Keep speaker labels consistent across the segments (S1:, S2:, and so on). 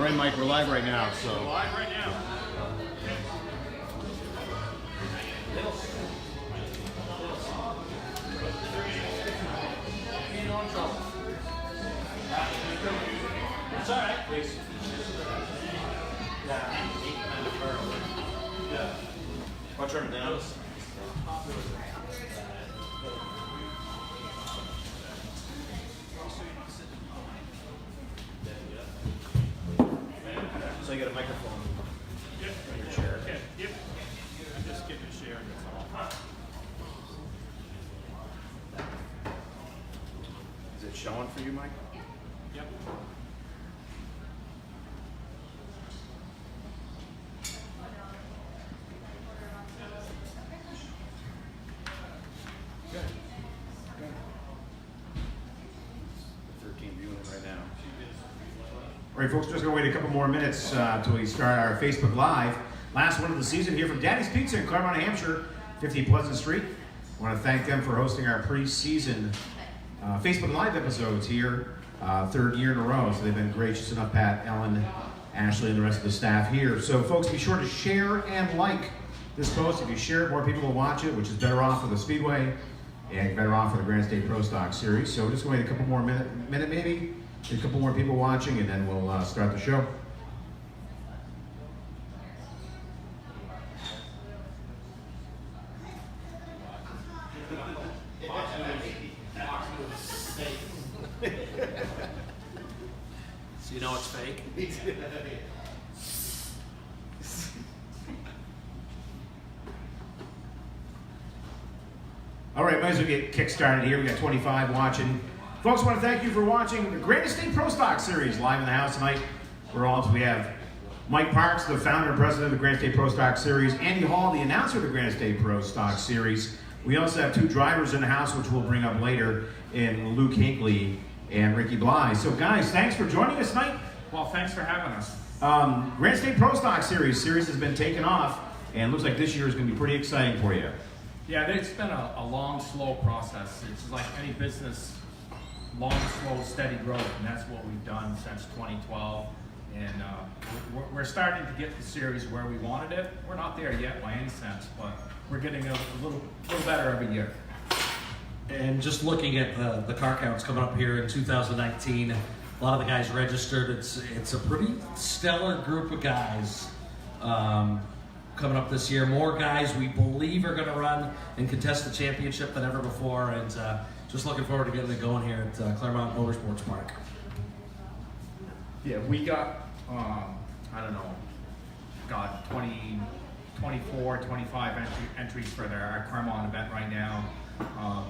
S1: right, Mike, we're live right now, so.
S2: We're live right now. It's all right, please. Yeah.
S1: I'll turn it down. So you get a microphone.
S2: Yep.
S1: On your chair.
S2: Okay. Yep. I'm just getting a share. That's all.
S1: Is it showing for you, Mike?
S2: Yep.
S1: Good. Good. 13 viewing it right now.
S3: All right, folks, just gonna wait a couple more minutes until we start our Facebook Live. Last one of the season here from Daddy's Pizza in Claremont, New Hampshire, 50 Pleasant Street. I want to thank them for hosting our preseason Facebook Live episodes here, third year in a row. So they've been gracious enough, Pat, Ellen, Ashley, and the rest of the staff here. So folks, be sure to share and like this post. If you share it, more people will watch it, which is better off for the Speedway and better off for the Granite State Pro Stock Series. So we're just going to wait a couple more minute maybe, get a couple more people watching, and then we'll start the show.
S4: So you know it's fake?
S3: All right, might as well get kick-started here. We got 25 watching. Folks, I want to thank you for watching the Granite State Pro Stock Series live in the house tonight. We have Mike Parks, the founder and president of the Granite State Pro Stock Series, Andy Hall, the announcer of the Granite State Pro Stock Series. We also have two drivers in the house, which we'll bring up later, in Luke Hinkley and Ricky. So guys, thanks for joining us tonight.
S2: Well, thanks for having us.
S3: Granite State Pro Stock Series has been taken off, and it looks like this year is going to be pretty exciting for you.
S2: Yeah, it's been a long, slow process. It's like any business, long, slow, steady growth, and that's what we've done since 2012. And we're starting to get the series where we wanted it. We're not there yet by any sense, but we're getting a little better every year.
S4: And just looking at the car counts coming up here in 2019, a lot of the guys registered. It's a pretty stellar group of guys coming up this year. More guys we believe are going to run and contest the championship than ever before, and just looking forward to getting it going here at Claremont Motorsports Park.
S2: Yeah, we got, I don't know, 24, 25 entries for our Claremont event right now.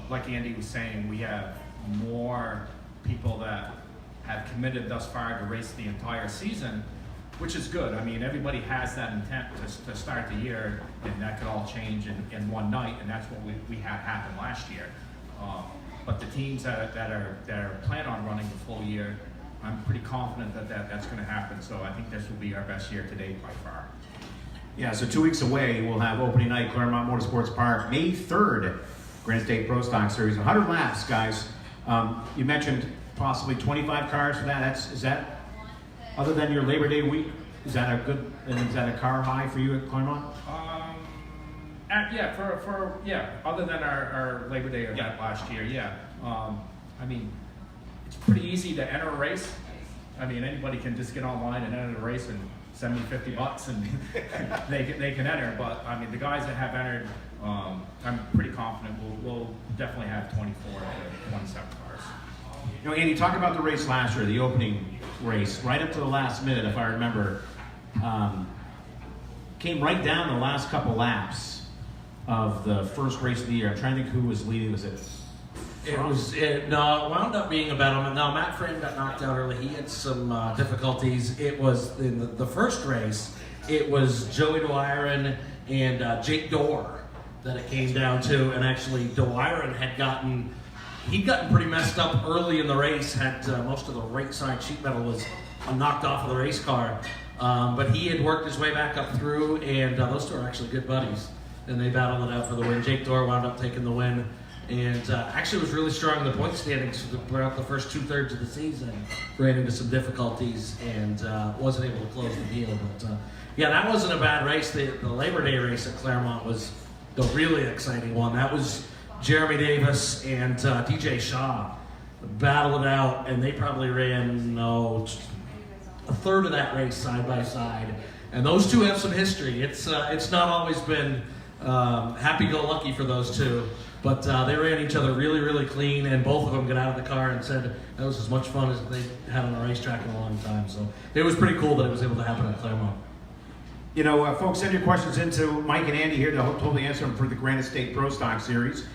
S2: Like Andy was saying, we have more people that have committed thus far to race the entire season, which is good. I mean, everybody has that intent to start the year, and that could all change in one night, and that's what we had happen last year. But the teams that are planning on running the full year, I'm pretty confident that's going to happen. So I think this will be our best year to date by far.
S3: Yeah, so 2 weeks away, we'll have opening night, Claremont Motorsports Park, May 3rd, Granite State Pro Stock Series, 100 laps, guys. You mentioned possibly 25 cars for that. Is that, other than your Labor Day week, is that a car high for you at Claremont?
S2: Other than our Labor Day event last year, yeah. I mean, it's pretty easy to enter a race. I mean, anybody can just get online and enter the race and send me $50 and they can enter. But I mean, the guys that have entered, I'm pretty confident we'll definitely have 24 to 27 cars.
S3: You know, Andy, talk about the race last year, the opening race, right up to the last minute, if I remember. Came right down the last couple laps of the first race of the year. I'm trying to think who was leading. Was it?
S4: It wound up being about him. No, Matt Frame got knocked out early. He had some difficulties. It was in the first race. It was Joey Dwyer and Jake Dorr that it came down to, and actually Dwyer had gotten pretty messed up early in the race. Had most of the right side sheet metal was knocked off of the race car, but he had worked his way back up through, and those two are actually good buddies, and they battled it out for the win. Jake Dorr wound up taking the win. and actually was really strong in the point standings throughout the first 2/3 of the season. Ran into some difficulties and wasn't able to close the deal. But yeah, that wasn't a bad race. The Labor Day race at Claremont was the really exciting one. That was Jeremy Davis and DJ Shaw battled it out, and they probably ran a third of that race side by side. And those two have some history. It's not always been happy-go-lucky for those two, but they ran each other really, really clean, and both of them got out of the car and said that was as much fun as they had on a racetrack in a long time. So it was pretty cool that it was able to happen at Claremont.
S3: You know, folks, send your questions into Mike and Andy here to hopefully answer them for the Granite State Pro Stock Series.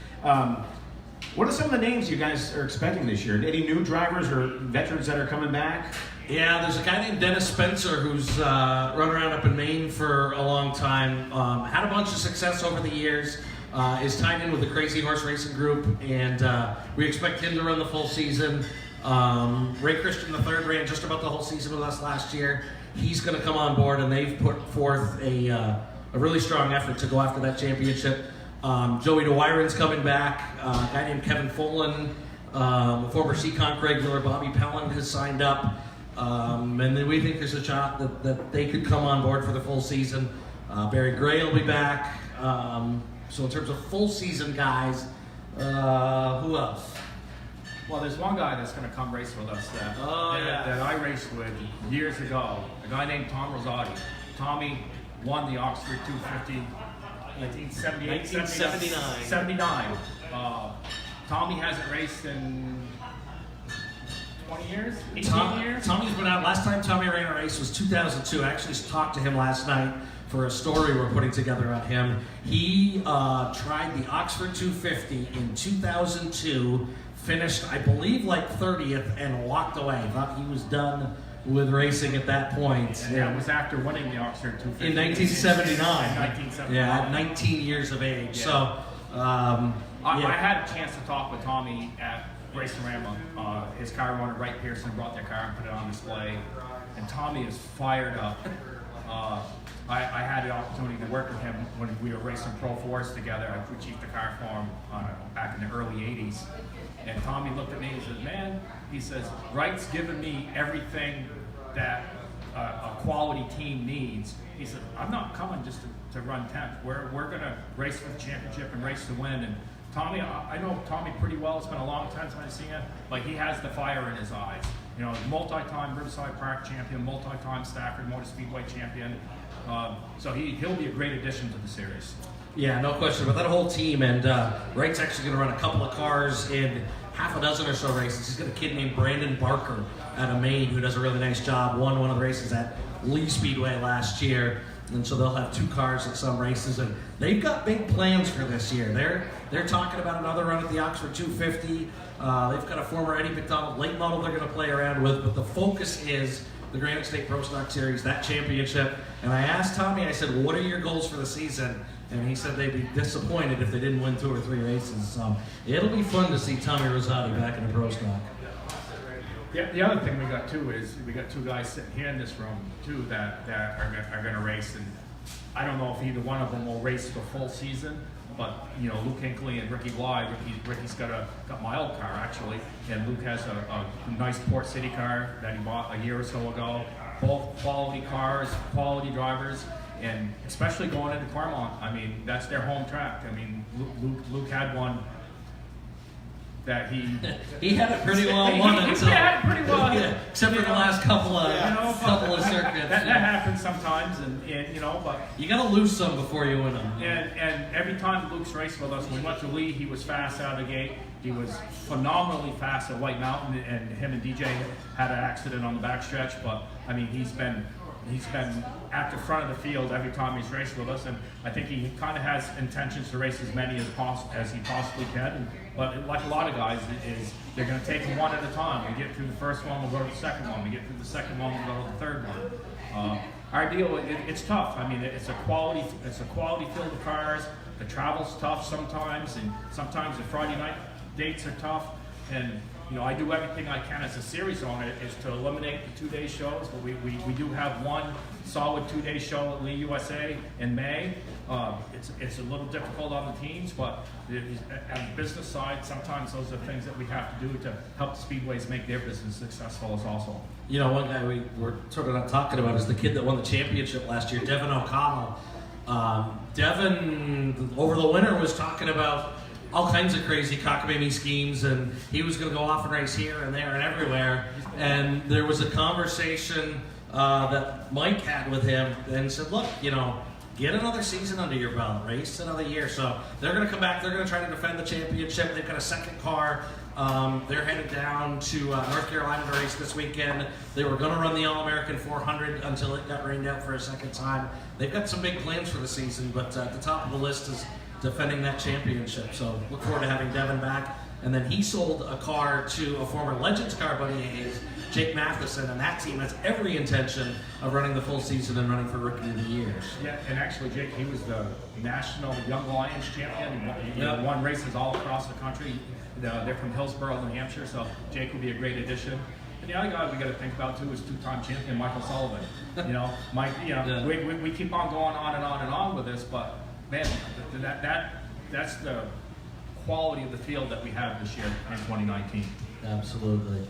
S3: What are some of the names you guys are expecting this year? Any new drivers or veterans that are coming back?
S4: Yeah, there's a guy named Dennis Spencer who's run around up in Maine for a long time. Had a bunch of success over the years. Is tied in with the Crazy Horse Racing Group, and we expect him to run the full season. Ray Christian III ran just about the whole season with us last year. He's going to come on board, and they've put forth a really strong effort to go after that championship. Joey DeWiron's coming back. A guy named Kevin Folan, former Seekonk regular Bobby Pelland has signed up. And then we think there's a shot that they could come on board for the full season. Barry Gray will be back. So in terms of full season guys, who else?
S2: Well, there's one guy that's going to come race with us that I raced with years ago. A guy named Tom Rosati. Tommy won the Oxford 250 1978, 79. Tommy hasn't raced in 20 years? 18 years?
S4: Tommy's been out. Last time Tommy ran a race was 2002. I actually talked to him last night for a story we're putting together on him. He tried the Oxford 250 in 2002, finished, I believe, like 30th, and walked away. Thought he was done with racing at that point.
S2: And that was after winning the Oxford 250.
S4: In 1979.
S2: 1979.
S4: Yeah, at 19 years of age.
S2: Yeah.
S4: So,
S2: I had a chance to talk with Tommy at Race-A-Rama. His car owner, Wright Pearson, brought their car and put it on display. And Tommy is fired up. I had the opportunity to work with him when we were racing Pro Force together. I crew chiefed the car for him back in the early 80s. And Tommy looked at me and said, man, he says, Wright's given me everything that a quality team needs. He said, I'm not coming just to run 10th. We're going to race for the championship and race to win. And Tommy, I know Tommy pretty well. It's been a long time since I've seen him. Like, he has the fire in his eyes. You know, multi-time Riverside Park champion, multi-time Stafford Motor Speedway champion. So he'll be a great addition to the series.
S4: yeah, no question about that whole team. And Wright's actually going to run a couple of cars in half a dozen or so races. He's got a kid named Brandon Barker out of Maine who does a really nice job. Won one of the races at Lee Speedway last year. And so they'll have two cars at some races, and they've got big plans for this year. They're talking about another run at the Oxford 250. They've got a former Eddie McDonald late model they're going to play around with, but the focus is the Granite State Pro Stock Series, that championship. And I asked Tommy, I said, what are your goals for the season? And he said they'd be disappointed if they didn't win 2 or 3 races. So it'll be fun to see Tommy Rosati back in the Pro Stock.
S2: Yeah, the other thing we got too is we got 2 guys sitting here in this room too that are going to race, and I don't know if either one of them will race the full season, but you know, Luke Hinkley and Ricky Ricky's got my old car actually, and Luke has a nice Port City car that he bought a year or so ago. Both quality cars, quality drivers, and especially going into Claremont. I mean, that's their home track. I mean, Luke had one that he
S4: had it pretty well won until
S2: had it pretty well,
S4: yeah, except for the last couple of circuits.
S2: That happens sometimes, and you know, but
S4: you got to lose some before you win them.
S2: And every time Luke's raced with us, when we went to Lee, he was fast out of the gate. He was phenomenally fast at White Mountain, and him and DJ had an accident on the backstretch. But I mean, he's been at the front of the field every time he's raced with us, and I think he kind of has intentions to race as many as he possibly can. But like a lot of guys, they're going to take them one at a time. We get through the first one, we'll go to the second one. We get through the second one, we'll go to the third one. Our deal, it's tough. I mean, it's a quality field of cars. The travel's tough sometimes, and sometimes the Friday night dates are tough. And I do everything I can as a series owner is to eliminate the 2-day shows, but we do have one solid 2-day show at Lee USA in May. It's a little difficult on the teams, but on the business side, sometimes those are things that we have to do to help the speedways make their business successful as also.
S4: One guy we were sort of not talking about is the kid that won the championship last year, Devin O'Connell. Devin, over the winter, was talking about all kinds of crazy cockamamie schemes, and he was going to go off and race here and there and everywhere. And there was a conversation that Mike had with him and said, look, get another season under your belt, race another year. So they're going to come back, they're going to try to defend the championship. They've got a second car. They're headed down to North Carolina to race this weekend. They were going to run the All-American 400 until it got rained out for a second time. They've got some big plans for the season, but at the top of the list is defending that championship. So look forward to having Devin back. And then he sold a car to a former Legends car buddy of his, Jake Matheson, and that team has every intention of running the full season and running for Rookie of the Year.
S2: Yeah, and actually, Jake, he was the national Young Lions champion. He won races all across the country. They're from Hillsborough, New Hampshire, so Jake would be a great addition. And the other guy we got to think about too is two-time champion Michael Sullivan. Mike. We keep on going on and on and on with this, but man, that's the quality of the field that we have this year in 2019.
S4: Absolutely.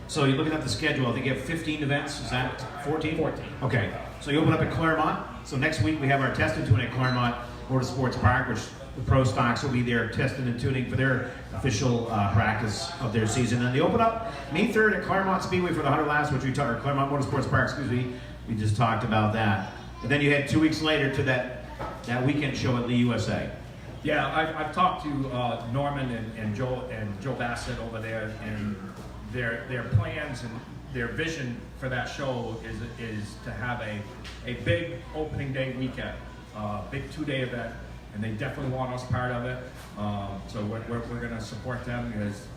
S3: So you're looking at the schedule. I think you have 15 events. Is that 14?
S2: 14.
S3: Okay. So you open up at Claremont. So next week we have our test and tuning at Claremont Motorsports Park, which the Pro Stocks will be there testing and tuning for their official practice of their season. And they open up May 3rd at Claremont Speedway for the 100 laps, which we talked, or Claremont Motorsports Park, excuse me. We just talked about that. And then you head 2 weeks later to that weekend show at Lee USA.
S2: Yeah, I've talked to Norman and Joe Bassett over there, and their plans and their vision for that show is to have a big opening day weekend, big 2-day event, and they definitely want us part of it. So we're going to support them because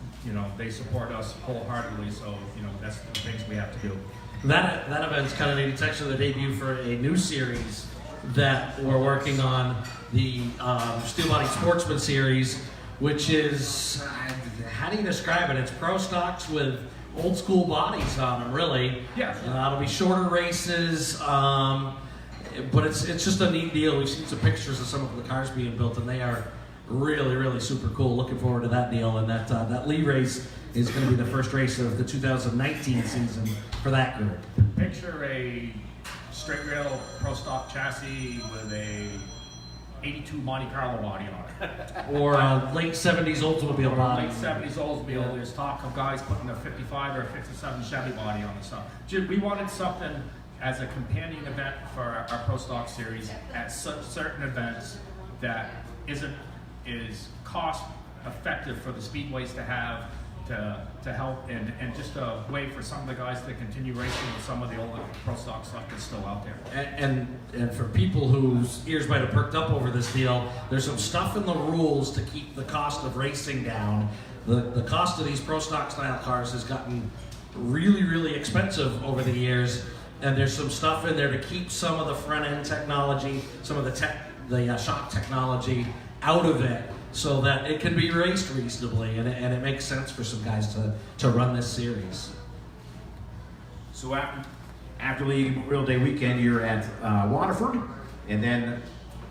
S2: they support us wholeheartedly. So that's the things we have to do.
S4: That event's kind of neat. It's actually the debut for a new series that we're working on, the Steel Body Sportsman series, which is, how do you describe it? It's pro stocks with old school bodies on them, really.
S2: Yeah.
S4: It'll be shorter races, but it's just a neat deal. We've seen some pictures of some of the cars being built, and they are really, really super cool. Looking forward to that deal, and that Lee race is going to be the first race of the 2019 season for that group.
S2: Picture a straight rail pro stock chassis with a 82 Monte Carlo body on it.
S4: Or a late 70s Oldsmobile body.
S2: Late 70s Oldsmobile. There's talk of guys putting a 55 or a 57 Chevy body on the stuff. We wanted something as a companion event for our Pro Stock series at certain events that is cost effective for the speedways to have to help and just a way for some of the guys to continue racing with some of the older Pro Stock stuff that's still out there.
S4: And for people whose ears might have perked up over this deal, there's some stuff in the rules to keep the cost of racing down. The cost of these Pro Stock style cars has gotten really, really expensive over the years, and there's some stuff in there to keep some of the front end technology, some of the shock technology out of it, so that it can be raced reasonably, and it makes sense for some guys to run this series.
S3: So after League Memorial Day weekend, you're at Waterford, and then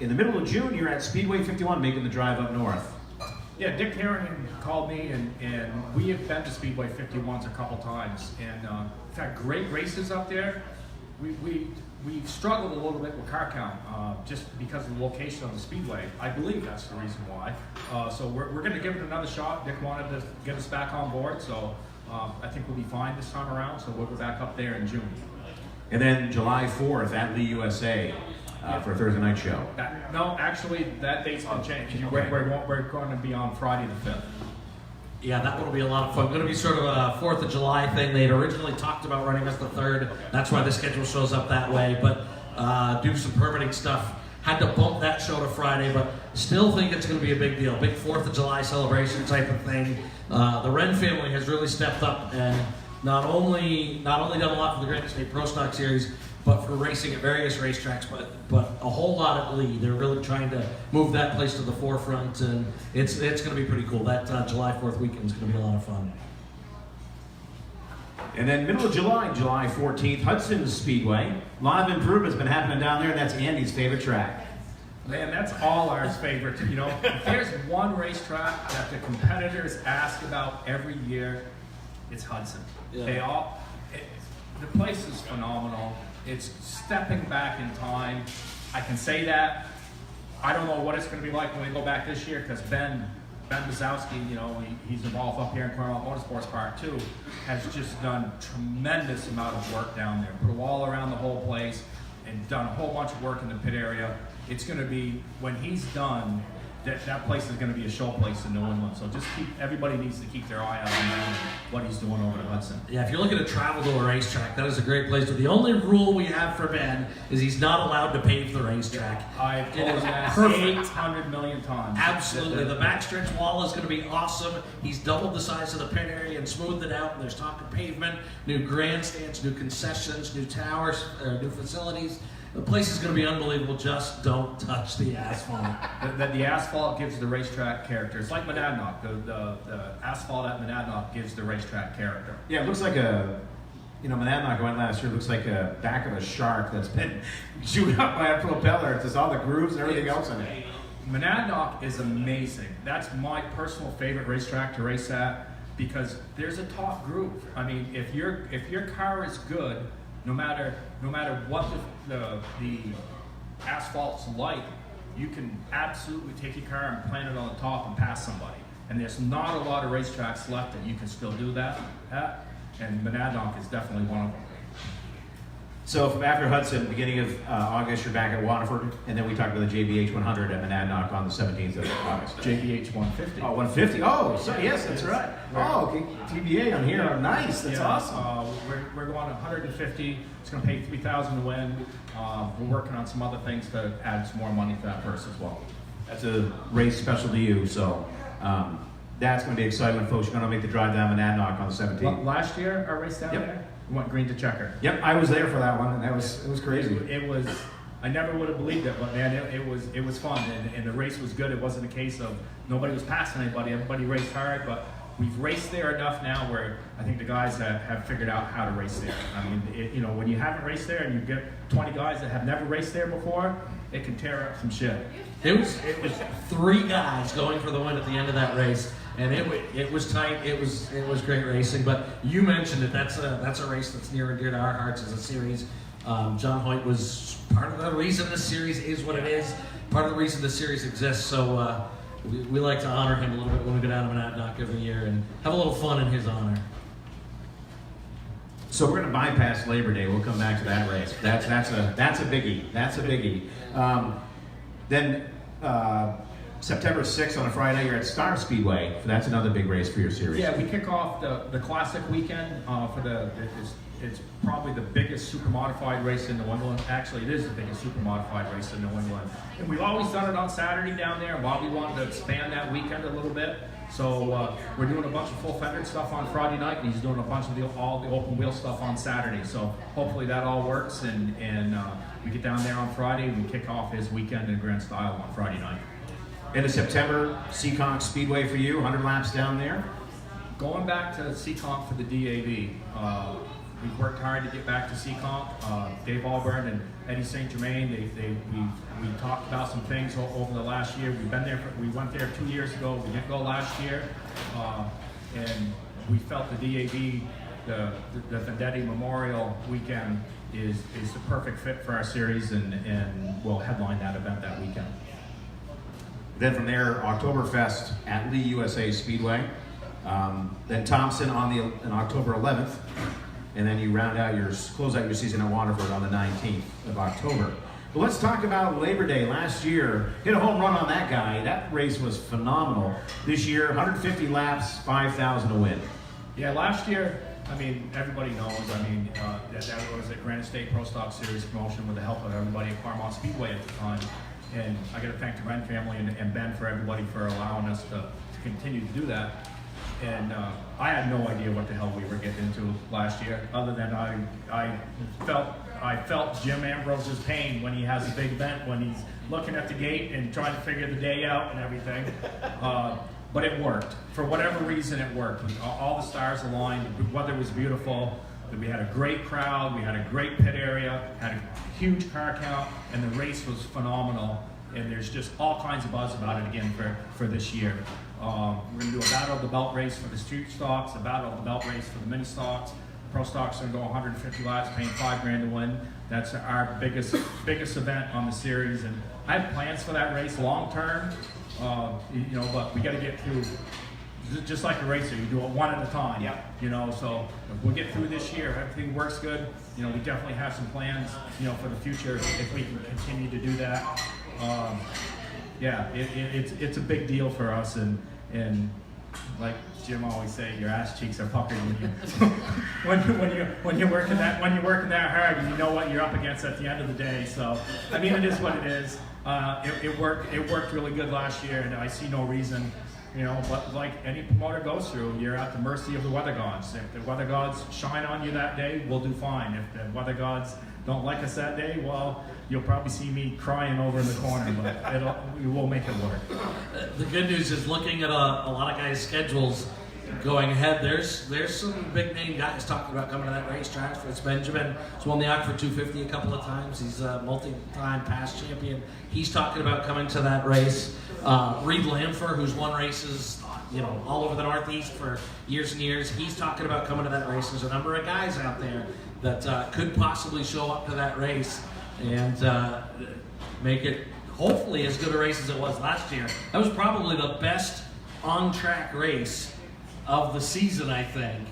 S3: in the middle of June, you're at Speedway 51, making the drive up north.
S2: Yeah, Dick Harrigan called me, and we have been to Speedway 51s a couple times, and we've had great races up there. We've struggled a little bit with car count just because of the location of the speedway. I believe that's the reason why. So we're going to give it another shot. Dick wanted to get us back on board, so I think we'll be fine this time around. So we'll go back up there in June.
S3: And then July 4th at Lee USA for a Thursday night show.
S2: No, actually, that date's been changed.
S3: Okay.
S2: We're going to be on Friday the 5th.
S4: Yeah, that will be a lot of fun. Going to be sort of a 4th of July thing. They had originally talked about running us the 3rd. That's why the schedule shows up that way. But due to some permitting stuff, had to bump that show to Friday. But still think it's going to be a big deal. Big 4th of July celebration type of thing. The Wren family has really stepped up and not only done a lot for the Granite State Pro Stock Series, but for racing at various racetracks, but a whole lot at Lee. They're really trying to move that place to the forefront, and it's going to be pretty cool. That July 4th weekend is going to be a lot of fun.
S3: And then middle of July, July 14th, Hudson Speedway. A lot of improvements been happening down there, and that's Andy's favorite track.
S2: Man, that's all ours favorite. You know, if there's one racetrack that the competitors ask about every year, it's Hudson.
S4: Yeah.
S2: The place is phenomenal. It's stepping back in time. I can say that. I don't know what it's going to be like when we go back this year, because Ben Bazowski, you know, he's involved up here in Claremont Motorsports Park too, has just done tremendous amount of work down there. Put a wall around the whole place and done a whole bunch of work in the pit area. It's going to be, when he's done, that place is going to be a show place in New England. So just everybody needs to keep their eye out on what he's doing over at Hudson.
S4: Yeah, if you're looking to travel to a racetrack, that is a great place. But the only rule we have for Ben is he's not allowed to pave the racetrack.
S2: I've told him that
S4: Perfect.
S2: 800 million times.
S4: Absolutely. The backstretch wall is going to be awesome. He's doubled the size of the pit area and smoothed it out. And there's talk of pavement, new grandstands, new concessions, new towers, new facilities. The place is going to be unbelievable. Just don't touch the asphalt.
S2: The asphalt gives the racetrack character. It's like Monadnock. The asphalt at Monadnock gives the racetrack character.
S3: Yeah, it looks like Monadnock I went last year, looks like a back of a shark that's been chewed up by a propeller. It's just all the grooves and everything else in it.
S2: Monadnock is amazing. That's my personal favorite racetrack to race at, because there's a top groove. I mean, if your car is good, no matter what the asphalt's like, you can absolutely take your car and plant it on the top and pass somebody. And there's not a lot of racetracks left that you can still do that at, and Monadnock is definitely one of them.
S3: So from after Hudson, beginning of August, you're back at Waterford, and then we talked about the JBH 100 at Monadnock on the 17th of August.
S2: JBH 150.
S3: Oh, 150. Oh, so yes, that's right. Oh, okay. TBA on here. Nice. That's awesome.
S2: We're going 150. It's going to pay $3,000 to win. We're working on some other things to add some more money to that purse as well.
S3: That's a race special to you, so that's going to be exciting when folks are going to make the drive down Monadnock on the 17th.
S2: Last year, our race down there, we went green to checker.
S3: Yep, I was there for that one, and it was crazy.
S2: It was, I never would have believed it, but man, it was fun, and the race was good. It wasn't a case of nobody was passing anybody. Everybody raced hard, but we've raced there enough now where I think the guys have figured out how to race there. I mean, when you haven't raced there and you get 20 guys that have never raced there before, it can tear up some shit.
S4: It was 3 guys going for the win at the end of that race, and it was tight. It was great racing. But you mentioned it. That's a race that's near and dear to our hearts as a series. John Hoyt was part of the reason this series is what it is. Part of the reason this series exists. So we like to honor him a little bit when we go down to Monadnock every year and have a little fun in his honor.
S3: So we're going to bypass Labor Day. We'll come back to that race. That's a biggie. That's a biggie. Then September 6th on a Friday, you're at Star Speedway. That's another big race for your series.
S2: Yeah, we kick off the Classic weekend it's probably the biggest super modified race in New England. Actually, it is the biggest super modified race in New England. And we've always done it on Saturday down there, and Bobby wanted to expand that weekend a little bit. So we're doing a bunch of full fender stuff on Friday night, and he's doing a bunch of all the open wheel stuff on Saturday. So hopefully that all works, and we get down there on Friday, and we kick off his weekend in grand style on Friday night.
S3: End of September, Seekonk Speedway for you, 100 laps down there.
S2: Going back to Seekonk for the DAV, we've worked hard to get back to Seekonk. Dave Alburn and Eddie St. Germain, we talked about some things over the last year. We've been there. We went there 2 years ago. We didn't go last year, and we felt the DAV, the Vendetti Memorial Weekend, is the perfect fit for our series, and we'll headline that event that weekend.
S3: Then from there, Oktoberfest at Lee USA Speedway. Then Thompson on October 11th. And then you close out your season at Waterford on the 19th of October. But let's talk about Labor Day. Last year, hit a home run on that guy. That race was phenomenal. This year, 150 laps, 5,000 to win.
S2: Yeah, last year, I mean, everybody knows, that was a Granite State Pro Stock Series promotion with the help of everybody at Claremont Speedway at the time. And I got to thank the Wren family and Ben for everybody for allowing us to continue to do that. And I had no idea what the hell we were getting into last year, other than I felt I felt Jim Ambrose's pain when he has a big event, when he's looking at the gate and trying to figure the day out and everything. But it worked. For whatever reason, it worked. All the stars aligned. The weather was beautiful. We had a great crowd. We had a great pit area. Had a huge car count, and the race was phenomenal. And there's just all kinds of buzz about it again for this year. We're going to do a battle of the belt race for the street stocks, a battle of the belt race for the mini stocks. Pro stocks are going to go 150 laps, paying $5,000 to win. That's our biggest event on the series, and I have plans for that race long term. But we got to get through. Just like a racer, you do it one at a time.
S1: Yep.
S2: So if we get through this year, everything works good. We definitely have some plans, for the future if we can continue to do that. It's a big deal for us, and like Jim always say, your ass cheeks are puckered when you're working that hard, and you know what you're up against at the end of the day. So it is what it is. It worked really good last year, and I see no reason. But like any promoter goes through, you're at the mercy of the weather gods. If the weather gods shine on you that day, we'll do fine. If the weather gods don't like us that day, well, you'll probably see me crying over in the corner, but we will make it work.
S4: The good news is looking at a lot of guys' schedules going ahead, there's some big name guys talking about coming to that racetrack. Fitz Benjamin has won the Oxford 250 a couple of times. He's a multi-time past champion. He's talking about coming to that race. Reed Lamfer, who's won races all over the Northeast for years and years, he's talking about coming to that race. There's a number of guys out there that could possibly show up to that race and make it hopefully as good a race as it was last year. That was probably the best on-track race of the season, I think,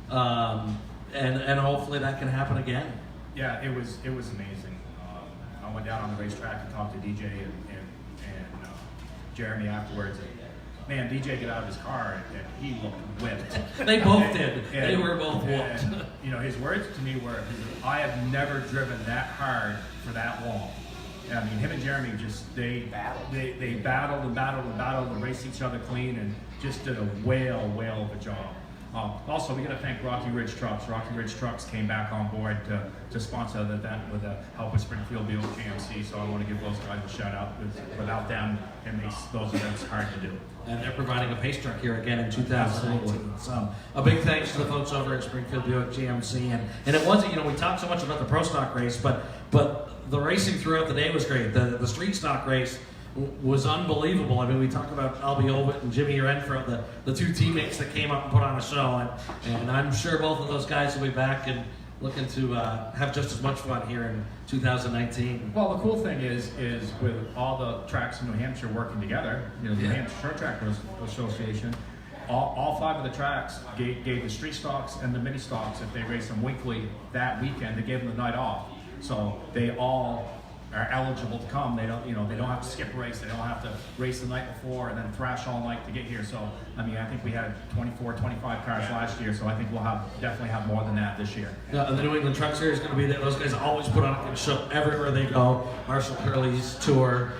S4: and hopefully that can happen again.
S2: Yeah, it was amazing. I went down on the racetrack and talked to DJ and Jeremy afterwards. And, man, DJ got out of his car and he looked whipped.
S4: They both did. They were both whooped.
S2: His words to me were, "I have never driven that hard for that long." I mean, him and Jeremy they battled and raced each other clean and just did a whale of a job. Also, we got to thank Rocky Ridge Trucks. Rocky Ridge Trucks came back on board to sponsor the event with the help of Springfield Buick GMC, so I want to give those guys a shout out. Without them, it makes those events hard to do.
S4: And they're providing a pace truck here again in 2019. So a big thanks to the folks over at Springfield Buick GMC. And it wasn't, we talked so much about the pro stock race, but the racing throughout the day was great. The street stock race was unbelievable. I mean, we talk about Albie Ovett and Jimmy Renfro, the two teammates that came up and put on a show, and I'm sure both of those guys will be back and looking to have just as much fun here in 2019.
S2: Well, the cool thing is with all the tracks in New Hampshire working together, the New Hampshire Short Track Association, all five of the tracks gave the street stocks and the mini stocks, if they race them weekly that weekend, they gave them the night off. So they all are eligible to come. They don't have to skip a race. They don't have to race the night before and then thrash all night to get here. So, I think we had 24, 25 cars last year, so I think we'll definitely have more than that this year.
S4: Yeah, and the New England Truck Series is going to be there. Those guys always put on a good show everywhere they go. Marshall Curley's tour.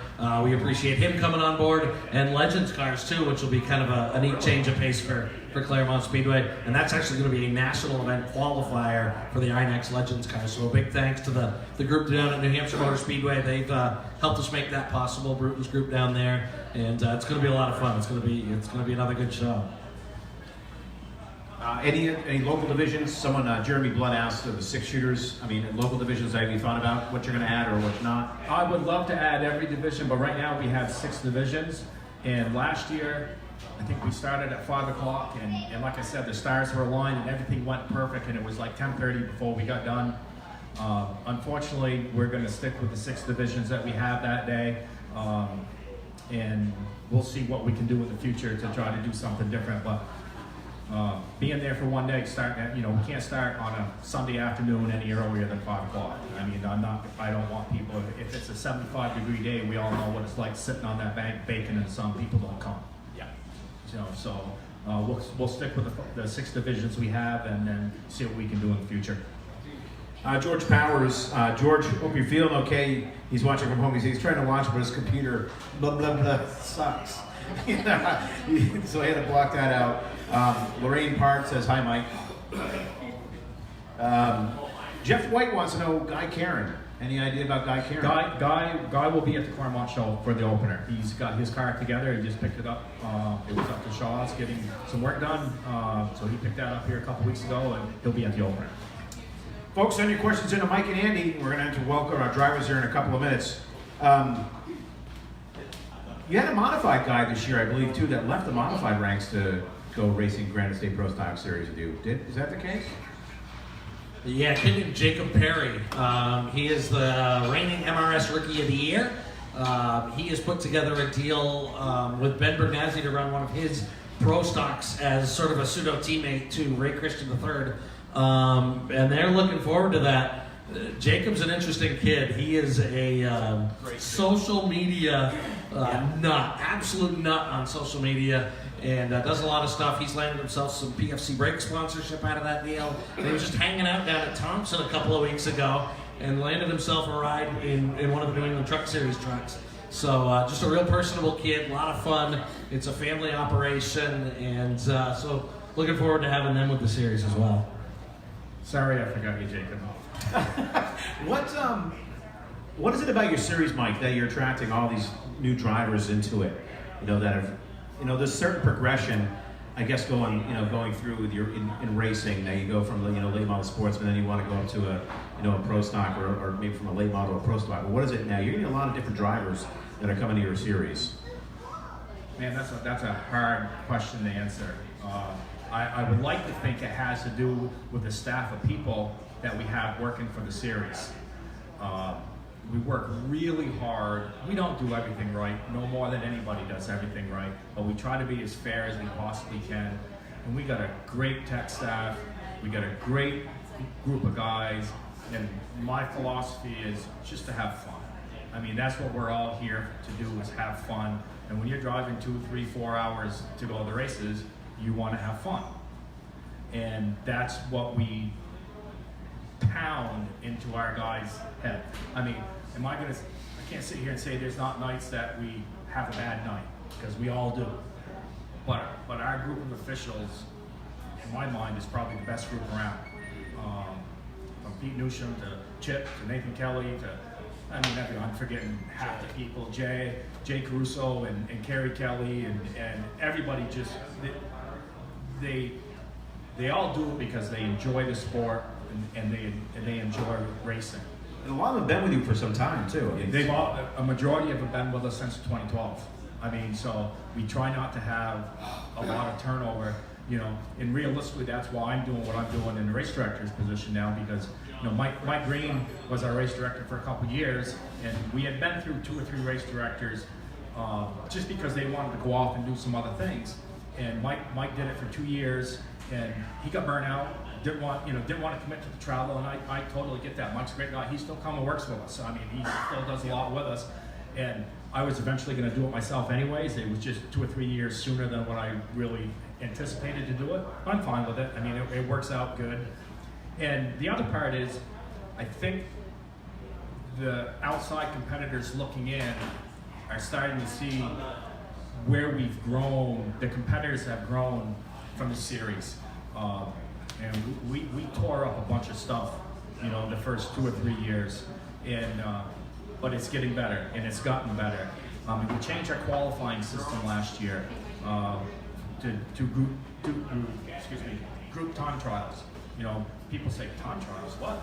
S4: We appreciate him coming on board, and Legends cars too, which will be kind of a neat change of pace for Claremont Speedway. And that's actually going to be a national event qualifier for the INEX Legends cars. So a big thanks to the group down at New Hampshire Motor Speedway. They've helped us make that possible. Bruton's group down there, and it's going to be a lot of fun. It's going to be another good show.
S3: Any local divisions? Someone, Jeremy Blood asked the six shooters. Local divisions, have you thought about what you're going to add or what not?
S2: I would love to add every division, but right now we have 6 divisions. And last year, I think we started at 5 o'clock, and like I said, the stars were aligned and everything went perfect, and it was like 10:30 before we got done. Unfortunately, we're going to stick with the 6 divisions that we have that day, and we'll see what we can do in the future to try to do something different. But being there for one day, we can't start on a Sunday afternoon any earlier than 5 o'clock. I don't want people, if it's a 75-degree day, we all know what it's like sitting on that bank baking in the sun. People don't come.
S1: Yeah.
S2: So we'll stick with the 6 divisions we have and then see what we can do in the future.
S3: George Powers. George, hope you're feeling okay. He's watching from home. He's trying to watch, but his computer, blah, blah, blah, sucks. So I had to block that out. Lorraine Park says, "Hi, Mike." Jeff White wants to know Guy Karen. Any idea about Guy Karen?
S2: Guy will be at the Claremont show for the opener. He's got his car together. He just picked it up. It was up to Shaw's getting some work done. So he picked that up here a couple weeks ago, and he'll be at the opener.
S3: Folks, send your questions in to Mike and Andy. We're going to have to welcome our drivers here in a couple of minutes. You had a modified guy this year, I believe, too, that left the modified ranks to go racing Granite State Pro Stock Series with you. Is that the case?
S4: Yeah, kid named Jacob Perry. He is the reigning MRS Rookie of the Year. He has put together a deal with Ben Bernazzi to run one of his pro stocks as sort of a pseudo teammate to Ray Christian III. And they're looking forward to that. Jacob's an interesting kid. He is a social media nut, absolute nut on social media, and does a lot of stuff. He's landed himself some PFC brake sponsorship out of that deal. And he was just hanging out down at Thompson a couple of weeks ago and landed himself a ride in one of the New England Truck Series trucks. So just a real personable kid, a lot of fun. It's a family operation, and so looking forward to having them with the series as well.
S2: Sorry, I forgot you, Jacob.
S3: What is it about your series, Mike, that you're attracting all these new drivers into it? You know, that have, you know, there's certain progression, I guess, going through with your in racing. Now you go from the late model sportsman, then you want to go up to a pro stock, or maybe from a late model to a pro stock. But what is it now? You're getting a lot of different drivers that are coming to your series.
S2: Man, that's a hard question to answer. I would like to think it has to do with the staff of people that we have working for the series. We work really hard. We don't do everything right, no more than anybody does everything right, but we try to be as fair as we possibly can. And we got a great tech staff, we got a great group of guys, and my philosophy is just to have fun. I mean, that's what we're all here to do, is have fun. And when you're driving 2, 3, 4 hours to go to the races, you want to have fun. And that's what we pound into our guys' head. I mean, I can't sit here and say there's not nights that we have a bad night, because we all do. But our group of officials, in my mind, is probably the best group around. From Pete Newsham to Chip to Nathan Kelly to, I'm forgetting half the people, Jay Caruso and Kerry Kelly and everybody just, they all do it because they enjoy the sport and they enjoy racing.
S3: And a lot of them have been with you for some time too. I mean,
S2: a majority of them have been with us since 2012. I mean, so we try not to have a lot of turnover, and realistically that's why I'm doing what I'm doing in the race director's position now, because Mike Green was our race director for a couple years, and we had been through 2 or 3 race directors just because they wanted to go off and do some other things. And Mike did it for 2 years, and he got burnt out. Didn't want to commit to the travel, and I totally get that. Mike's a great guy. He still comes and works with us. I mean, he still does a lot with us, and I was eventually going to do it myself anyways. It was just 2 or 3 years sooner than what I really anticipated to do it. But I'm fine with it. I mean, it works out good. And the other part is, I think the outside competitors looking in are starting to see where we've grown. The competitors have grown from the series. And we tore up a bunch of stuff, in the first 2 or 3 years, and but it's getting better, and it's gotten better. We changed our qualifying system last year to group time trials. People say time trials, what?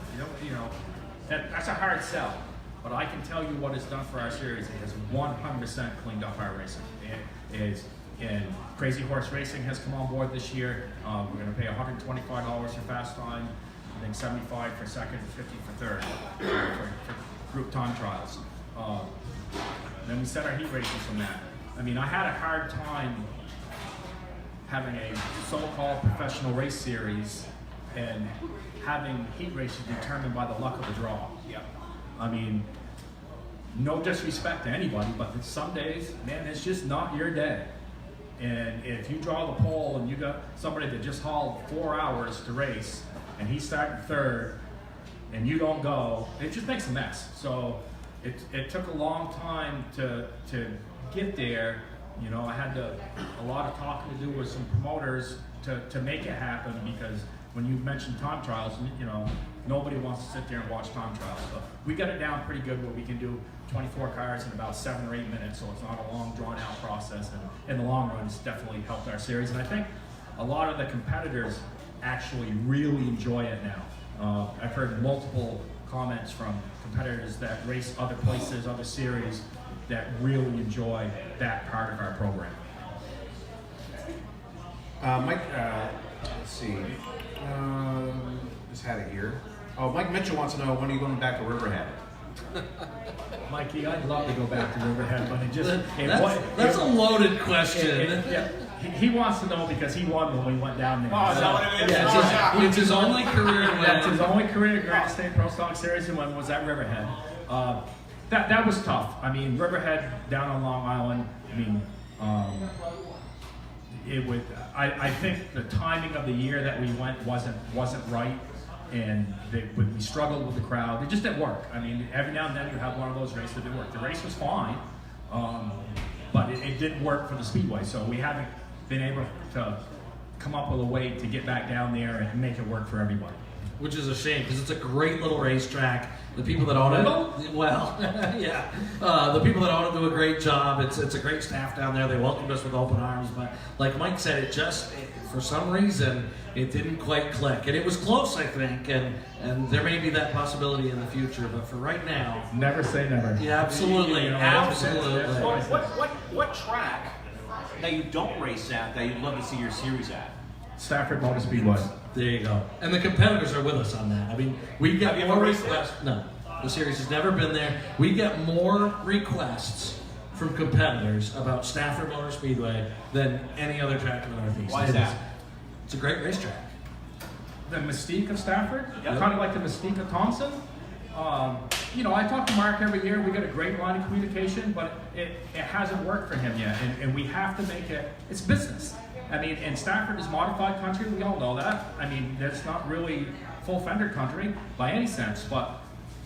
S2: That's a hard sell. But I can tell you what it's done for our series. It has 100% cleaned up our racing. And Crazy Horse Racing has come on board this year. We're going to pay $125 for fast time, I think $75 for second, and $50 for third for group time trials. Then we set our heat races from that. I had a hard time having a so-called professional race series and having heat races determined by the luck of the draw.
S1: Yeah.
S2: No disrespect to anybody, but some days, man, it's just not your day. And if you draw the pole and you got somebody that just hauled 4 hours to race and he's starting third and you don't go, it just makes a mess. So it took a long time to get there. I had a lot of talking to do with some promoters to make it happen, because when you mention time trials, Nobody wants to sit there and watch time trials. So we got it down pretty good where we can do 24 cars in about 7 or 8 minutes, so it's not a long, drawn-out process. And in the long run, it's definitely helped our series. And I think a lot of the competitors actually really enjoy it now. I've heard multiple comments from competitors that race other places, other series, that really enjoy that part of our program.
S3: Mike, let's see. Just had it here. Oh, Mike Mitchell wants to know, when are you going back to Riverhead?
S2: Mikey, I'd love to go back to Riverhead, but it just...
S4: That's a loaded question.
S2: He wants to know because he won when we went down there.
S1: Oh, is that what it is?
S4: Yeah, it's his only career win.
S2: That's his only career Granite State Pro Stock Series, and when was at Riverhead. That was tough. I mean, Riverhead down on Long Island. I mean, it would. I think the timing of the year that we went wasn't right, and we struggled with the crowd. It just didn't work. I mean, every now and then you have one of those races that didn't work. The race was fine, but it didn't work for the speedway. So we haven't been able to come up with a way to get back down there and make it work for everybody.
S4: Which is a shame, because it's a great little racetrack. The people that own it, well, yeah, the people that own it do a great job. It's a great staff down there. They welcomed us with open arms, but like Mike said, for some reason, it didn't quite click. And it was close, I think, and there may be that possibility in the future, but for right now...
S2: Never say never.
S4: Yeah, absolutely, absolutely.
S1: What track that you don't race at that you'd love to see your series at?
S2: Stafford Motor Speedway.
S4: There you go. And the competitors are with us on that. I mean, we get
S1: Have you
S4: more
S1: ever raced
S4: requests. No, the series has never been there. We get more requests from competitors about Stafford Motor Speedway than any other track in the Northeast.
S1: Why is that?
S4: It's a great racetrack.
S2: The mystique of Stafford,
S1: Yep.
S2: kind of like the mystique of Thompson. I talk to Mark every year. We got a great line of communication, but it hasn't worked for him yet, and we have to make it. It's business. I mean, and Stafford is modified country. We all know that. I mean, that's not really full fender country by any sense, but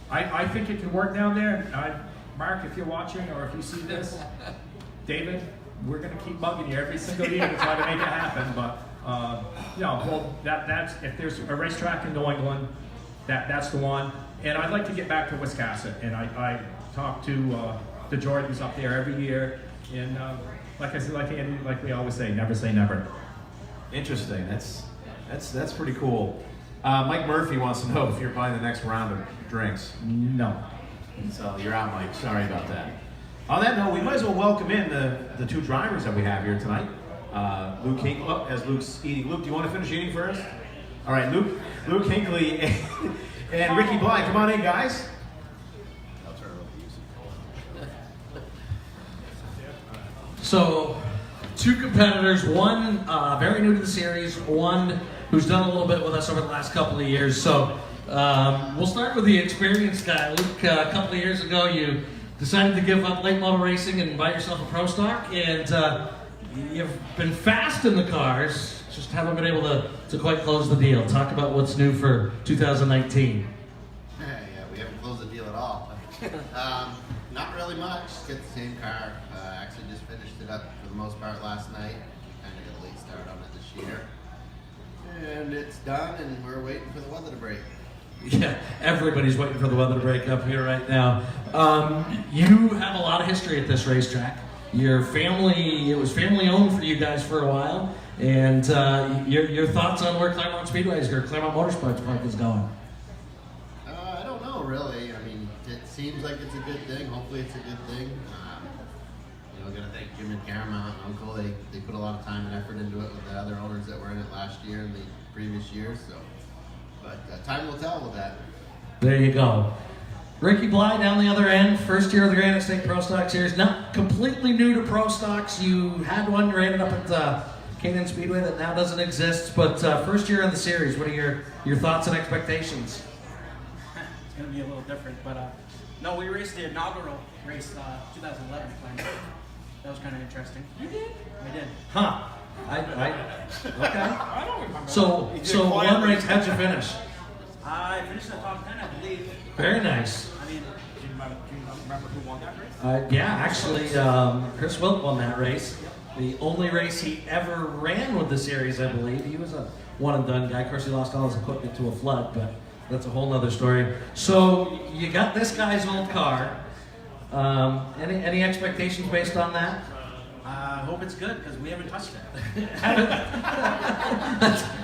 S2: I think it can work down there. Mark, if you're watching or if you see this, David, we're going to keep bugging you every single year to try to make it happen. But that's if there's a racetrack in New England, that's the one. And I'd like to get back to Wiscasset, and I talk to the Jordans up there every year, and like I said, like Andy, like we always say never.
S3: Interesting. That's pretty cool. Mike Murphy wants to know if you're buying the next round of drinks.
S2: No.
S3: So you're out, Mike. Sorry about that. On that note, we might as well welcome in the two drivers that we have here tonight. Luke Hinkley, as Luke's eating. Luke, do you want to finish eating first? All right, Luke Hinkley and Ricky Bly. Come on in, guys.
S4: So, two competitors, one very new to the series, one who's done a little bit with us over the last couple of years. So, we'll start with the experienced guy. Luke, a couple of years ago, you decided to give up late model racing and buy yourself a pro stock, and you've been fast in the cars, just haven't been able to quite close the deal. Talk about what's new for 2019.
S5: Yeah, we haven't closed the deal at all. Not really much. Just get the same car. Actually just finished it up for the most part last night. Kind of got a late start on it this year. And it's done, and we're waiting for the weather to break.
S4: Yeah, everybody's waiting for the weather to break up here right now. You have a lot of history at this racetrack. It was family owned for you guys for a while. And your thoughts on where Claremont Speedway or Claremont Motorsports Park is going?
S5: I don't know, really. I mean, it seems like it's a good thing. Hopefully it's a good thing. I'm going to thank Jim and Claremont and Uncle. They put a lot of time and effort into it with the other owners that were in it last year and the previous years. But time will tell with that.
S4: There you go. Ricky Bly down the other end, first year of the Granite State Pro Stock Series. Not completely new to Pro Stocks. You had one rated up at Canyon Speedway that now doesn't exist, but first year of the series. What are your thoughts and expectations?
S6: It's going to be a little different, but no, we raced the inaugural race 2011 Claremont. That was kind of interesting. You did? I did.
S4: Huh. Okay.
S6: I don't remember.
S4: So one race, how'd you finish?
S6: I finished in the top 10, I believe.
S4: Very nice.
S6: I mean,
S1: Do you remember who won that race?
S4: Yeah, actually, Chris Wilk won that race. The only race he ever ran with the series, I believe. He was a one-and-done guy. Of course, he lost all his equipment to a flood, but That's a whole nother story. So you got this guy's old car. Any expectations based on that?
S6: I hope it's good because we haven't touched it.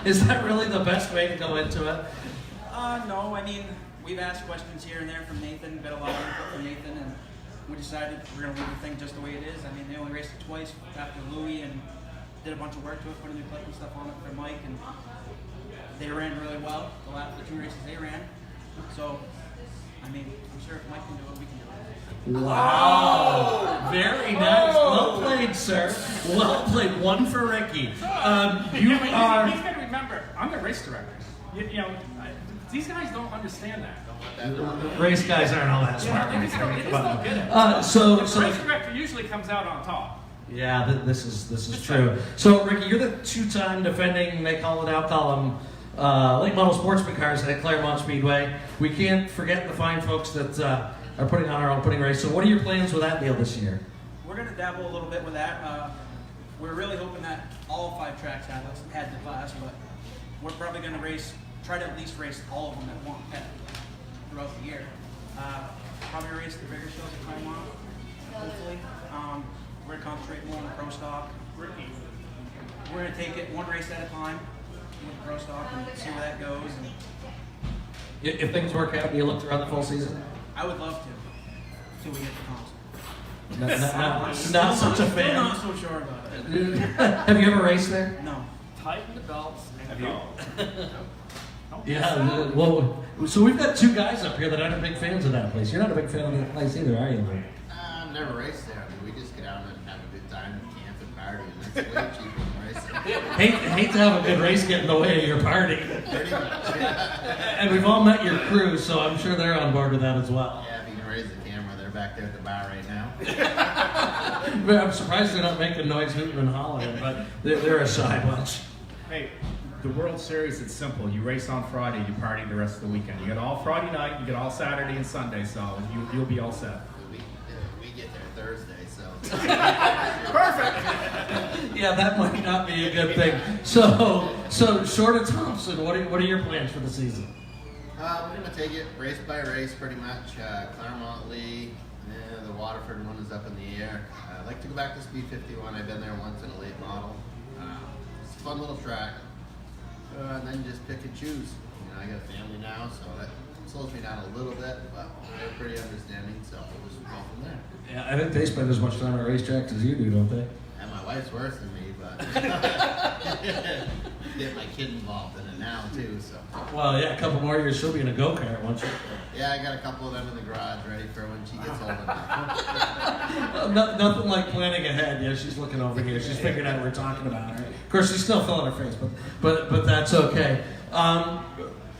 S4: Is that really the best way to go into it?
S6: No, I mean, we've asked questions here and there from Nathan, got a lot of input from Nathan, and we decided we're going to leave the thing just the way it is. I mean, they only raced it twice after Louis and did a bunch of work to it, put a new plate and stuff on it for Mike, and they ran really well the 2 races they ran. So, I mean, I'm sure if Mike can do it, we can do it.
S4: Wow! Very nice. Well played, sir. Well played. One for Ricky. You
S2: Yeah, but
S4: are.
S2: he's got to remember, I'm the race director. You know, these guys don't understand that.
S4: Race guys aren't all that smart.
S2: They just don't get it.
S4: So
S2: The race director usually comes out on top.
S4: yeah, this is true. So Ricky, you're the 2-time defending. They call it out column. Late model sportsman cars at Claremont Speedway. We can't forget the fine folks that are putting on our opening race. So what are your plans with that deal this year?
S6: We're going to dabble a little bit with that. We're really hoping that all 5 tracks had the class, but we're probably going to try to at least race all of them at one throughout the year. Probably race the bigger shows at Claremont, hopefully. We're going to concentrate more on the pro stock. We're going to take it one race at a time with the pro stock and see where that goes. And
S4: If things work out, do you look to run the full season?
S6: I would love to, till we get the comps.
S4: Not such a
S6: Still
S4: fan.
S6: not so sure about it.
S4: Have you ever raced there?
S6: No.
S2: Tighten the belts and go.
S4: Yeah. Well, so we've got 2 guys up here that aren't big fans of that place. You're not a big fan of that place either, are you?
S5: I've never raced there. I mean, we just get out and have a good time and camp and party, and that's way cheaper than racing.
S4: Hate to have a good race get in the way of your party.
S5: Pretty much, yeah.
S4: And we've all met your crew, so I'm sure they're on board with that as well.
S5: Yeah, if you can raise the camera, they're back there at the bar right now.
S4: But I'm surprised they're not making noise, hooting and hollering, but they're a shy bunch.
S2: Hey, the World Series, it's simple. You race on Friday, you party the rest of the weekend. You get all Friday night, you get all Saturday and Sunday, so you'll be all set.
S5: We get there Thursday, so.
S4: Yeah, that might not be a good thing. So short of Thompson, what are your plans for the season?
S5: We're going to take it race by race, pretty much. Claremont League, the Waterford one is up in the air. I'd like to go back to Speed 51. I've been there once in a late model. It's a fun little track. And then just pick and choose. You know, I got a family now, so that slows me down a little bit, but they're pretty understanding, so we'll just go from there.
S4: Yeah, I think they spend as much time on racetracks as you do, don't they?
S5: And my wife's worse than me, but get my kid involved in it now too, so.
S4: Well, yeah, a couple more years, she'll be in a go-kart, won't she?
S5: Yeah, I got a couple of them in the garage ready for when she gets old enough.
S4: Nothing like planning ahead. Yeah, she's looking over here. She's figuring out what we're talking about. Of course, she's still filling her face, but that's okay.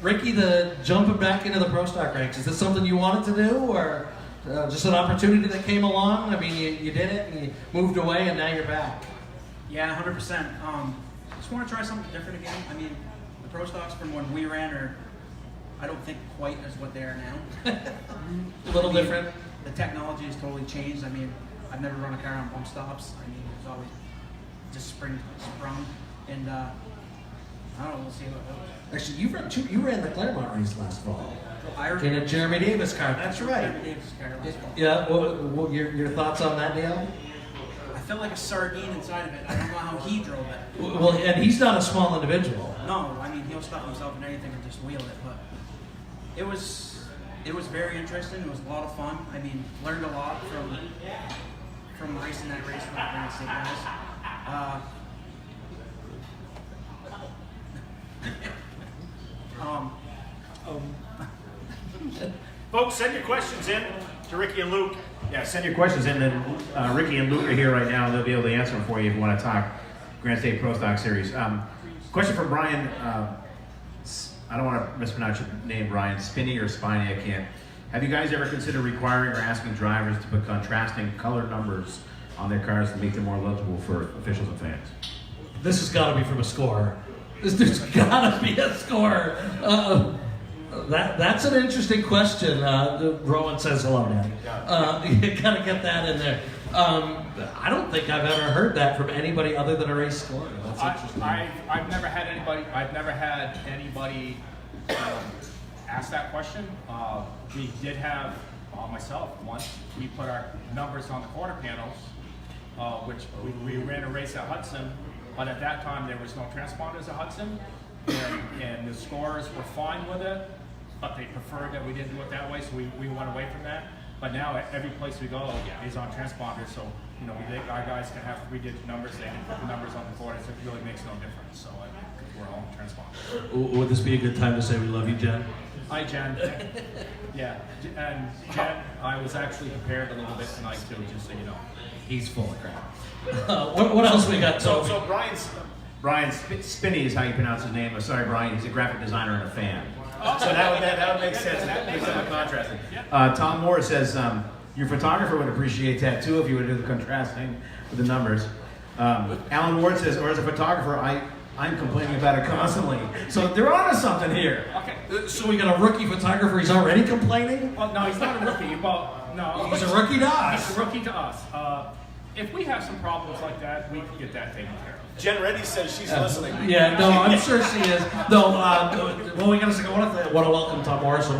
S4: Ricky, the jumping back into the pro stock ranks, is this something you wanted to do, or just an opportunity that came along? I mean, you did it and you moved away, and now you're back.
S6: Yeah, 100%. Just want to try something different again. I mean, the pro stocks from when we ran are, I don't think, quite as what they are now.
S4: A little different.
S6: The technology has totally changed. I mean, I've never run a car on bump stops. I mean, it was always just sprung, and I don't know. We'll see how it goes.
S4: Actually, you ran the Claremont race last fall.
S6: I
S4: In a Jeremy Davis car. That's right.
S6: Jeremy Davis car last fall.
S4: Yeah. What your thoughts on that deal?
S6: I felt like a sardine inside of it. I don't know how he drove it.
S4: Well, and he's not a small individual.
S6: No, I mean, he'll stuff himself in anything and just wheel it, but it was very interesting. It was a lot of fun. I mean, learned a lot from racing that race with the Granite State guys.
S3: Folks, send your questions in to Ricky and Luke. Yeah, send your questions in, then Ricky and Luke are here right now, and they'll be able to answer them for you if you want to talk Granite State Pro Stock Series. Question for Brian. I don't want to mispronounce your name, Brian. Spinney or Spiny, I can't. Have you guys ever considered requiring or asking drivers to put contrasting color numbers on their cars to make them more legible for officials and fans?
S4: This has got to be from a scorer. This dude's got to be a scorer. That's an interesting question. Rowan says hello, Daddy. You got to get that in there. I don't think I've ever heard that from anybody other than a race scorer. That's interesting.
S2: I've never had anybody asked that question. We did have, myself once, we put our numbers on the quarter panels, which we ran a race at Hudson, but at that time there was no transponders at Hudson, and the scorers were fine with it, but they preferred that we didn't do it that way, so we went away from that. But now every place we go is on transponders, so our guys can have 3-digit numbers, they can put the numbers on the board, it really makes no difference, so we're all on transponders.
S4: Would this be a good time to say we love you, Jen?
S2: Hi, Jen. Yeah, and Jen, I was actually prepared a little bit tonight too, just so you know.
S4: He's full of crap. What else we got?
S3: So Brian Spinney is how you pronounce his name. I'm sorry, Brian. He's a graphic designer and a fan. So that would make sense. That makes it contrasting. Tom Moore says your photographer would appreciate that too if you would do the contrasting with the numbers. Alan Ward says, or as a photographer, I'm complaining about it constantly. So they're onto something here.
S2: Okay.
S4: So we got a rookie photographer. He's already complaining.
S2: Well, no, he's not a rookie. Well, no,
S4: He's a rookie to us.
S2: He's a rookie to us. If we have some problems like that, we can get that taken care of.
S7: Jen Reddy says she's listening.
S4: Yeah, no, I'm sure she is. No, well, we got to say, I want to welcome Tom Morrison.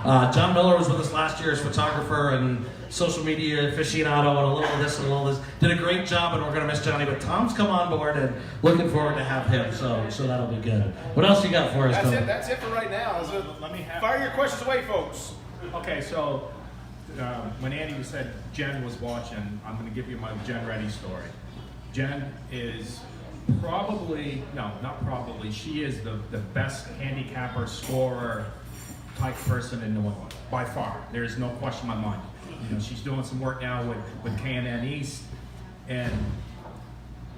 S4: John Miller was with us last year as photographer and social media aficionado and a little of this and a little of this. Did a great job, and we're going to miss Johnny, but Tom's come on board and looking forward to have him, so that'll be good. What else you got for us, Tom?
S7: That's it for right now. Fire your questions away, folks.
S2: Okay, so when Andy said Jen was watching, I'm going to give you my Jen Reddy story. Jen is she is the best handicapper, scorer type person in New England, by far. There is no question in my mind. She's doing some work now with K&N East, and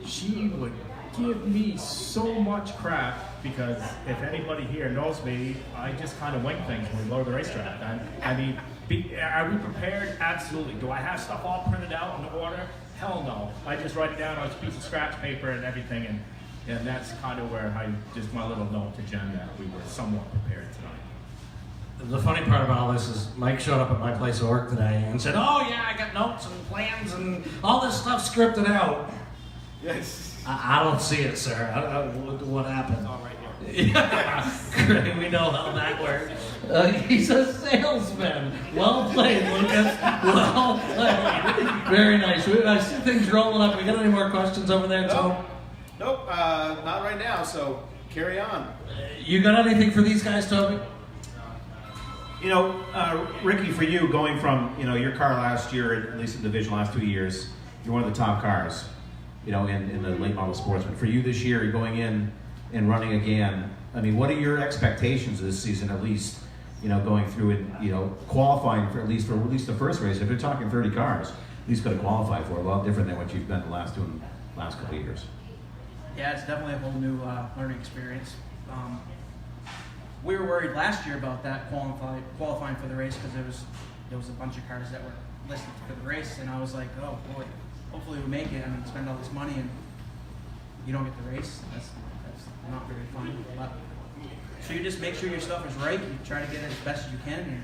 S2: she would give me so much crap because if anybody here knows me, I just kind of wing things when we go to the racetrack. Are we prepared? Absolutely. Do I have stuff all printed out in order? Hell no. I just write it down on a piece of scratch paper and everything, and that's kind of where just my little note to Jen that we were somewhat prepared tonight.
S4: The funny part about all this is Mike showed up at my place of work today and said, "Oh yeah, I got notes and plans and all this stuff scripted out."
S7: Yes.
S4: I don't see it, sir. I don't know what happened.
S2: It's all right here.
S4: Yeah, great. We know how that works. He's a salesman. Well played, Lucas. Well played. Very nice. I see things rolling up. We got any more questions over there, Tom?
S7: Nope, not right now, so carry on.
S4: You got anything for these guys, Toby?
S3: Ricky, for you, going from your car last year, at least in division last 2 years, you're one of the top cars, in the late model sportsman. For you this year, you're going in and running again. I mean, what are your expectations this season, at least? Going through it, qualifying for at least the first race. If you're talking 30 cars, at least got to qualify for it. A lot different than what you've done the last couple of years.
S6: Yeah, it's definitely a whole new learning experience. We were worried last year about that qualifying for the race because there was a bunch of cars that were listed for the race, and I was like, oh boy, hopefully we make it. I mean, spend all this money and you don't get the race. That's not very fun. But, so you just make sure your stuff is right. You try to get it as best as you can, and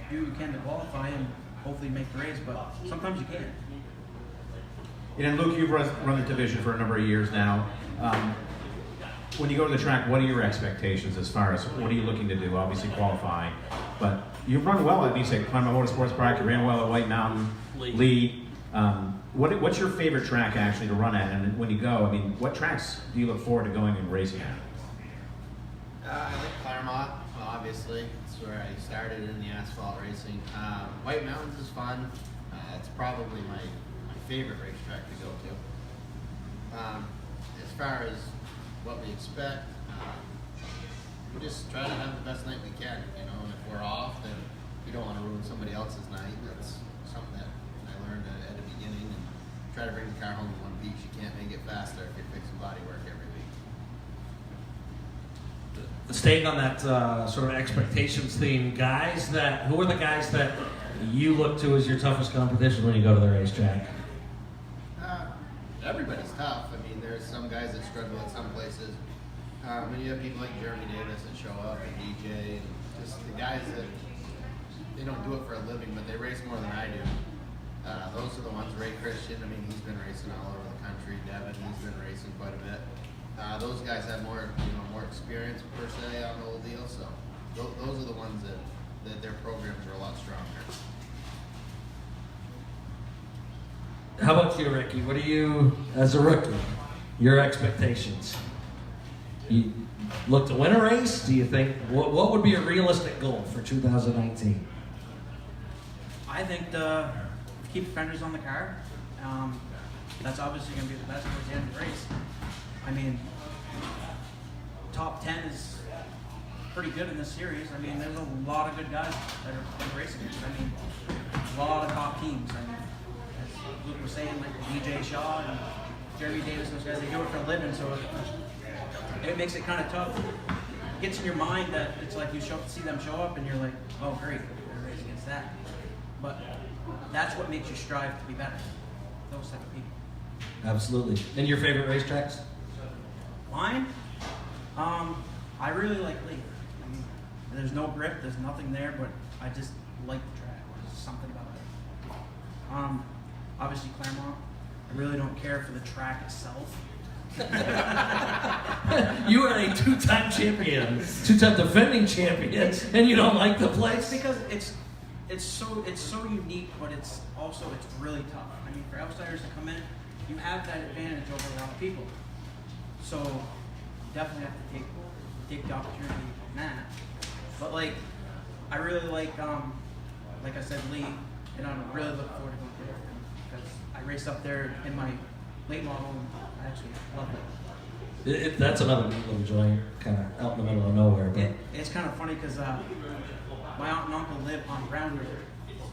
S6: do what you can to qualify and hopefully make the race. But sometimes you can't.
S3: And Luke, you've run the division for a number of years now. When you go to the track, what are your expectations as far as what are you looking to do? Obviously qualifying, but you've run well at Claremont Motorsports Park. You ran well at White Mountain, Lee. What's your favorite track actually to run at? And when you go, I mean, what tracks do you look forward to going and racing at?
S5: I like Claremont, well, obviously. It's where I started in the asphalt racing. White Mountains is fun. It's probably my favorite racetrack to go to. As far as what we expect, we just try to have the best night we can, and if we're off, then we don't want to ruin somebody else's night. That's something that I learned at the beginning, and try to bring the car home in one piece. You can't make it faster if you're fixing body work every week.
S4: Staying on that sort of expectations theme, who are the guys that you look to as your toughest competition when you go to the racetrack?
S5: Everybody's tough. I mean, there's some guys that struggle at some places. When you have people like Jeremy Davis that show up and DJ, and just the guys that they don't do it for a living, but they race more than I do. Those are the ones. Ray Christian, I mean, he's been racing all over the country. Devin, he's been racing quite a bit. Those guys have more experience per se on the whole deal. So those are the ones that their programs are a lot stronger.
S4: How about you, Ricky? What are you, as a rookie, your expectations? You look to win a race? Do you think, what would be a realistic goal for 2019?
S6: I think to keep the fenders on the car. That's obviously going to be the best towards the end of the race. I mean, top 10 is pretty good in this series. I mean, there's a lot of good guys that are been racing it. I mean, a lot of top teams. I mean, as Luke was saying, like DJ Shaw and Jeremy Davis, those guys, they do it for a living, so it makes it kind of tough. It gets in your mind that it's like you see them show up and you're like, oh great, they're racing against that. But that's what makes you strive to be better. Those type of people.
S4: Absolutely. And your favorite racetracks?
S6: Mine? I really like Lee. I mean, there's no grip, there's nothing there, but I just like the track. There's something about it. Obviously Claremont. I really don't care for the track itself.
S4: You are a two-time champion, two-time defending champion, and you don't like the place?
S6: Because it's so unique, but it's really tough. I mean, for outsiders to come in, you have that advantage over a lot of people. So you definitely have to take the opportunity on that. But like, I really like I said, Lee, and I'm really looking forward to going there because I raced up there in my late model and I actually love it.
S4: That's another neat little joint, kind of out in the middle of nowhere. But
S6: It's kind of funny because my aunt and uncle live on Brown River,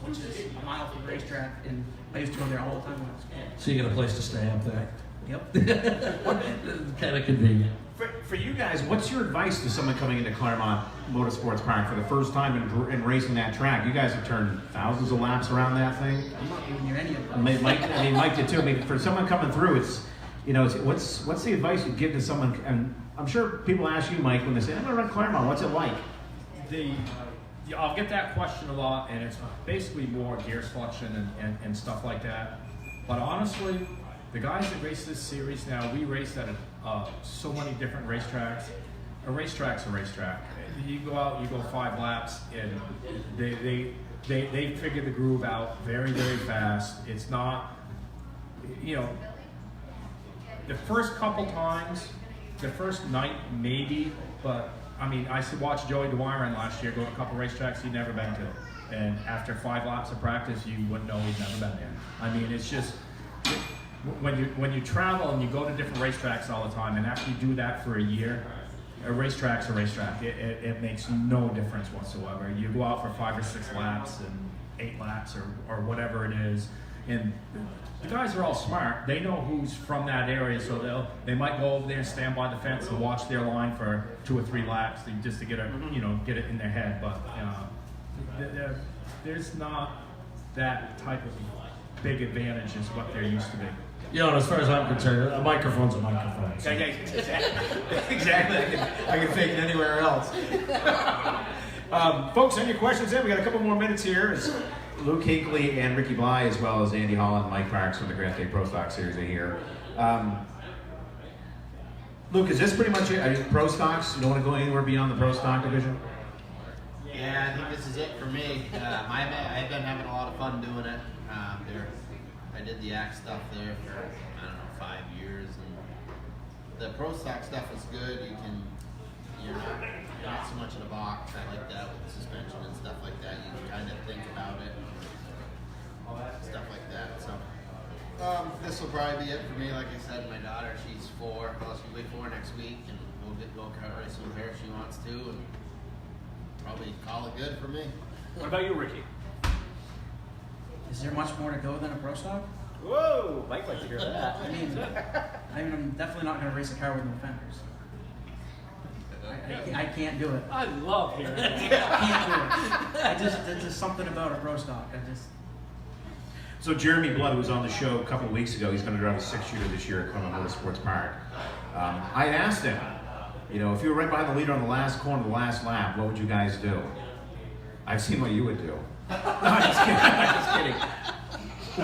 S6: which is a mile from the racetrack, and I used to go there all the time when I was a kid.
S4: so you got a place to stay up there.
S6: Yep.
S4: Kind of convenient.
S3: For you guys, what's your advice to someone coming into Claremont Motorsports Park for the first time in racing that track? You guys have turned thousands of laps around that thing.
S6: I'm not giving you any of them.
S3: Mike did too. I mean, for someone coming through, what's the advice you give to someone? And I'm sure people ask you, Mike, when they say, "I'm going to run Claremont." What's it like?
S2: I'll get that question a lot, and it's basically more gear selection and stuff like that. But honestly, the guys that race this series now, we race at so many different racetracks. A racetrack's a racetrack. You go out, you go 5 laps, and they figure the groove out very, very fast. It's not, the first couple times, the first night maybe, but I mean, I watched Joey DeWiron last year go to a couple racetracks he'd never been to, and after 5 laps of practice, you wouldn't know he'd never been there. I mean, it's just when you travel and you go to different racetracks all the time, and after you do that for a year, a racetrack's a racetrack. It makes no difference whatsoever. You go out for 5 or 6 laps and 8 laps or whatever it is, and the guys are all smart. They know who's from that area, so they might go over there and stand by the fence and watch their line for 2 or 3 laps just to get get it in their head. But there's not that type of big advantage as what there used to be.
S4: As far as I'm concerned, a microphone's a microphone. So.
S3: Exactly. I can fake it anywhere else. Folks, send your questions in. We got a couple more minutes here. It's Luke Hinkley and Ricky Bly, as well as Andy Holland and Mike Parks from the Granite Pro Stock Series are here. Luke, is this pretty much it? Are you pro stocks? You don't want to go anywhere beyond the pro stock division?
S5: Yeah, I think this is it for me. I've been having a lot of fun doing it. I did the act stuff there for, 5 years, and the pro stock stuff is good. You're not so much in a box. I like that with the suspension and stuff like that. You can kind of think about it, and stuff like that. So this will probably be it for me. Like I said, my daughter, she's 4. Well, she'll be 4 next week, and we'll get go kart racing with her if she wants to, and probably call it good for me.
S7: What about you, Ricky?
S6: Is there much more to go than a pro stock?
S7: Whoa, Mike likes to hear that.
S6: I mean, I'm definitely not going to race a car with no fenders. I can't do it.
S7: I love hearing that.
S6: I can't do it. There's just something about a pro stock.
S3: So Jeremy Blood was on the show a couple of weeks ago. He's going to drive a 6-shooter this year at Claremont Motorsports Park. I asked him, if you were right behind the leader on the last corner, the last lap, what would you guys do? I've seen what you would do. No, I'm just kidding.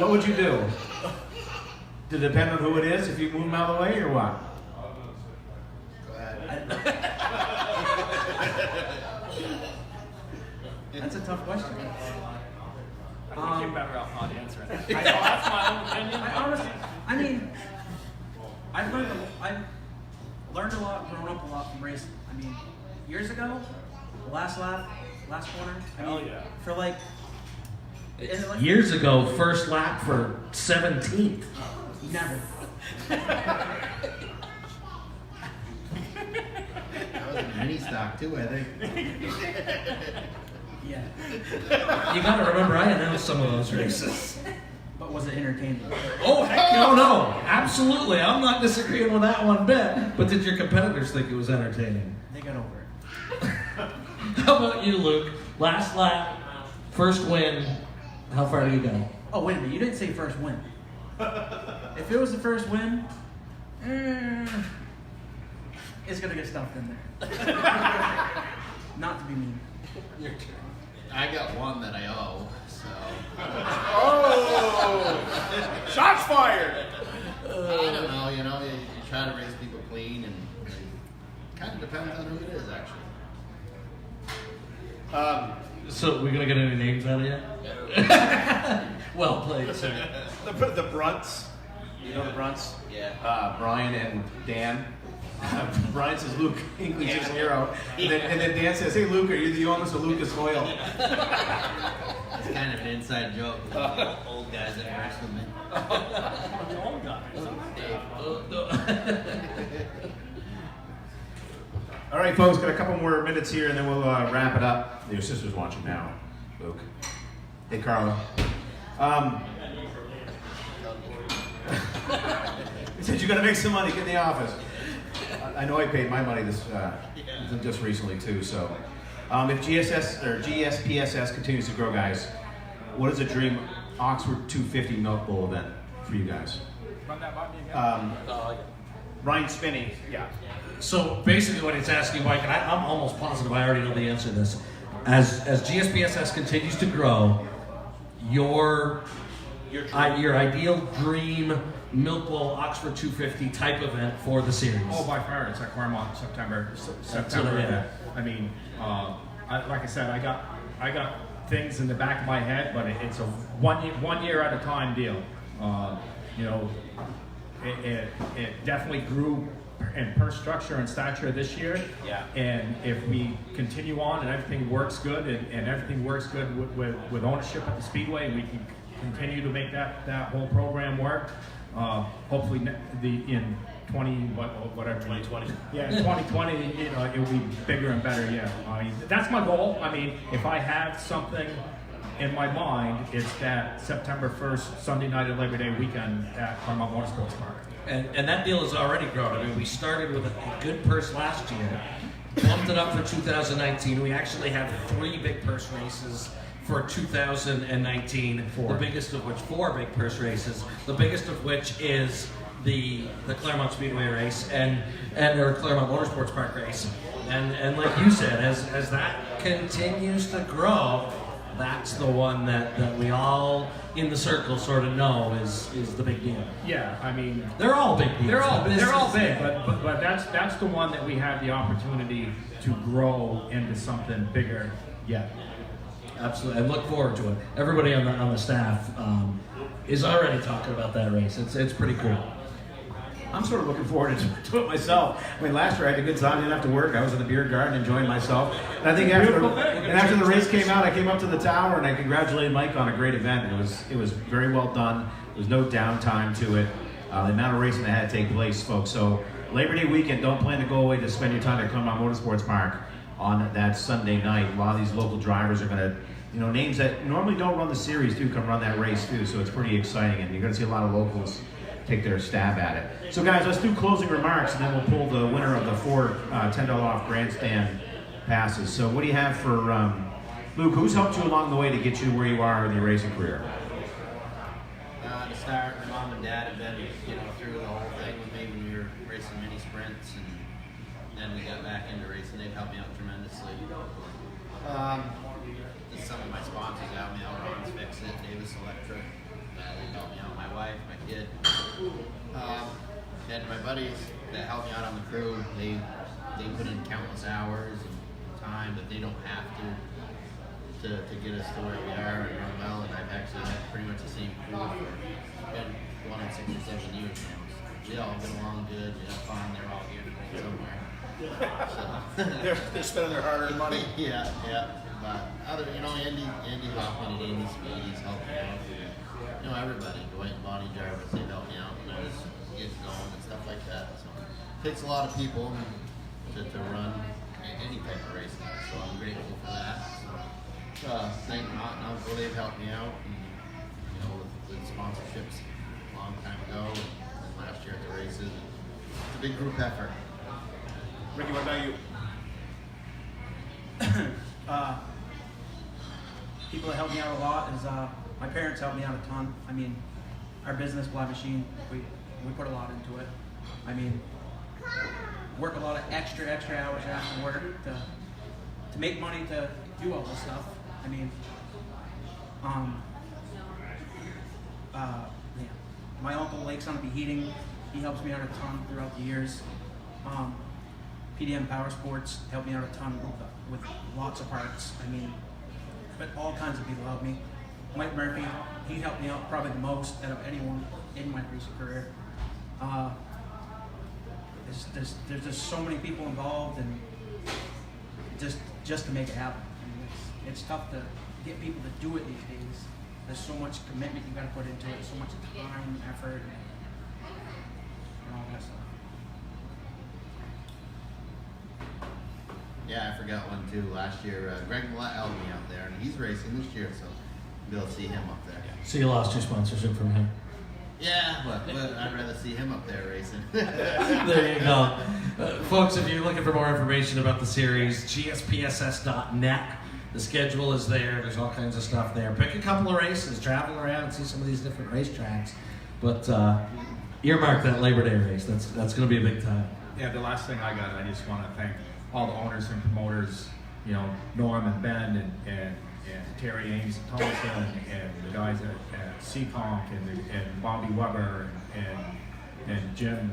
S3: What would you do? Does it depend on who it is? If you move them out of the way, or what?
S5: Go ahead.
S6: That's a tough question.
S8: I think you're better off not answering that. I know that's my own opinion.
S6: I mean, I've learned a lot, grown up a lot from racing. I mean, years ago, the last lap, last corner. I mean,
S8: Hell yeah.
S6: For like,
S4: Years ago, first lap for 17th.
S6: never.
S5: That was a mini stock too, I think.
S6: Yeah.
S4: You got to remember, I announced some of those races.
S6: But was it entertaining?
S4: Oh, heck no. Absolutely. I'm not disagreeing with that one bit. But did your competitors think it was entertaining?
S6: They got over it.
S4: How about you, Luke? Last lap, first win. How far do you go?
S6: Oh, wait a minute. You didn't say first win. If it was the first win, it's going to get stuffed in there. Not to be mean.
S4: Your turn.
S5: I got one that I owe, so.
S7: Oh! Shots fired!
S5: I don't know, you try to raise people clean, and kind of depends on who it is, actually.
S4: So, we're going to get any names out of you? Well played, sir.
S7: The Brunts. You know the Brunts?
S5: Yeah.
S3: Brian and Dan. Brian says Luke Hinkley 6-0. And then Dan says, hey Luke, are you the owner of Lucas Oil?
S5: It's kind of an inside joke with the old guys that are wrestling me.
S8: The old guys.
S3: All right, folks, got a couple more minutes here and then we'll wrap it up. Your sister's watching now, Luke. Hey, Carla. He said you got to make some money, get in the office. I know I paid my money this just recently too. So, if GSS or GSPSS continues to grow, guys, what is a dream Oxford 250 Milk Bowl event for you guys?
S8: Run that by me again.
S3: Ryan Spinney, yeah.
S4: So basically what it's asking, Mike, and I'm almost positive I already know the answer to this. As GSPSS continues to grow, your ideal dream Milk Bowl Oxford 250 type event for the series.
S2: Oh, by far, it's at Claremont, September.
S4: Yeah.
S2: I mean, like I said, I got things in the back of my head, but it's a one year at a time deal. It definitely grew in purse structure and stature this year.
S7: Yeah.
S2: And if we continue on and everything works good and everything works good with ownership at the Speedway, we can continue to make that whole program work. Hopefully in 2020. Yeah, in 2020, it will be bigger and better. Yeah, I mean that's my goal. I mean, if I have something in my mind, it's that September 1st, Sunday night of Labor Day weekend at Claremont Motorsports Park.
S4: And that deal has already grown. I mean, we started with a good purse last year, bumped it up for 2019. We actually have 3 big purse races for 2019. The biggest of which 4 big purse races. The biggest of which is the Claremont Speedway race and our Claremont Motorsports Park race. And like you said, as that continues to grow, that's the one that we all in the circle sort of know is the big deal.
S2: Yeah, I mean
S4: They're all big deals.
S2: they're all big, but that's the one that we have the opportunity to grow into something bigger yet.
S4: Absolutely, I look forward to it. Everybody on the staff is already talking about that race. It's pretty cool.
S3: I'm sort of looking forward to it myself. I mean, last year I had a good time. I didn't have to work. I was in the beer garden enjoying myself. And I think after the race came out, I came up to the tower and I congratulated Mike on a great event. It was very well done. There was no downtime to it. The amount of racing that had to take place, folks. So Labor Day weekend, don't plan to go away to spend your time at Claremont Motorsports Park on that Sunday night. A lot of these local drivers are going to, names that normally don't run the series do come run that race too. So it's pretty exciting, and you're going to see a lot of locals take their stab at it. So guys, let's do closing remarks and then we'll pull the winner of the 4 $10 off grandstand passes. So what do you have for Luke? Who's helped you along the way to get you where you are in your racing career?
S5: To start, my mom and dad have been, through the whole thing with me when we were racing mini sprints, and then we got back into racing. They've helped me out tremendously. Just some of my sponsors helped me out. Ron's Fix It, Davis Electric. They helped me out. My wife, my kid. And my buddies that help me out on the crew, they put in countless hours and time that they don't have to. to get us to where we are and run well. And I've actually had pretty much the same crew for been going on 6 or 7 years now. So we all get along good. We have fun. They're all here to go somewhere. So.
S7: They're spending their hard-earned money.
S5: Yeah. But Andy Hoffman and Andy Speed, he's helping out. Everybody, Dwight and Bonnie Jarvis, they help me out when I was getting going and stuff like that. So it takes a lot of people to run any type of racing. So I'm grateful for that. So thank Mott and Uncle, they've helped me out. And, with sponsorships a long time ago, and last year at the races. It's a big group effort.
S7: Ricky, what about you?
S6: People that help me out a lot is my parents help me out a ton. I mean, our business, Fly Machine, we put a lot into it. I mean, work a lot of extra hours after work to make money to do all this stuff. I mean, my uncle Lake's on the heating. He helps me out a ton throughout the years. PDM Power Sports helped me out a ton with lots of parts. I mean, but all kinds of people helped me. Mike Murphy, he helped me out probably the most out of anyone in my racing career. There's just so many people involved, and just to make it happen. I mean, it's tough to get people to do it these days. There's so much commitment you got to put into it, so much time, effort, and all that stuff.
S5: Yeah, I forgot one too. Last year, Greg Millett helped me out there, and he's racing this year, so we'll see him up there.
S4: So you lost your sponsorship from him.
S5: Yeah, but I'd rather see him up there racing.
S4: There you go. Folks, if you're looking for more information about the series, gspss.net. The schedule is there. There's all kinds of stuff there. Pick a couple of races, travel around and see some of these different racetracks. But earmark that Labor Day race. That's going to be a big time.
S2: Yeah, the last thing I just want to thank all the owners and promoters, Norm and Ben and Terry Ames and Thompson and the guys at Seaconk and Bobby Weber and Jim,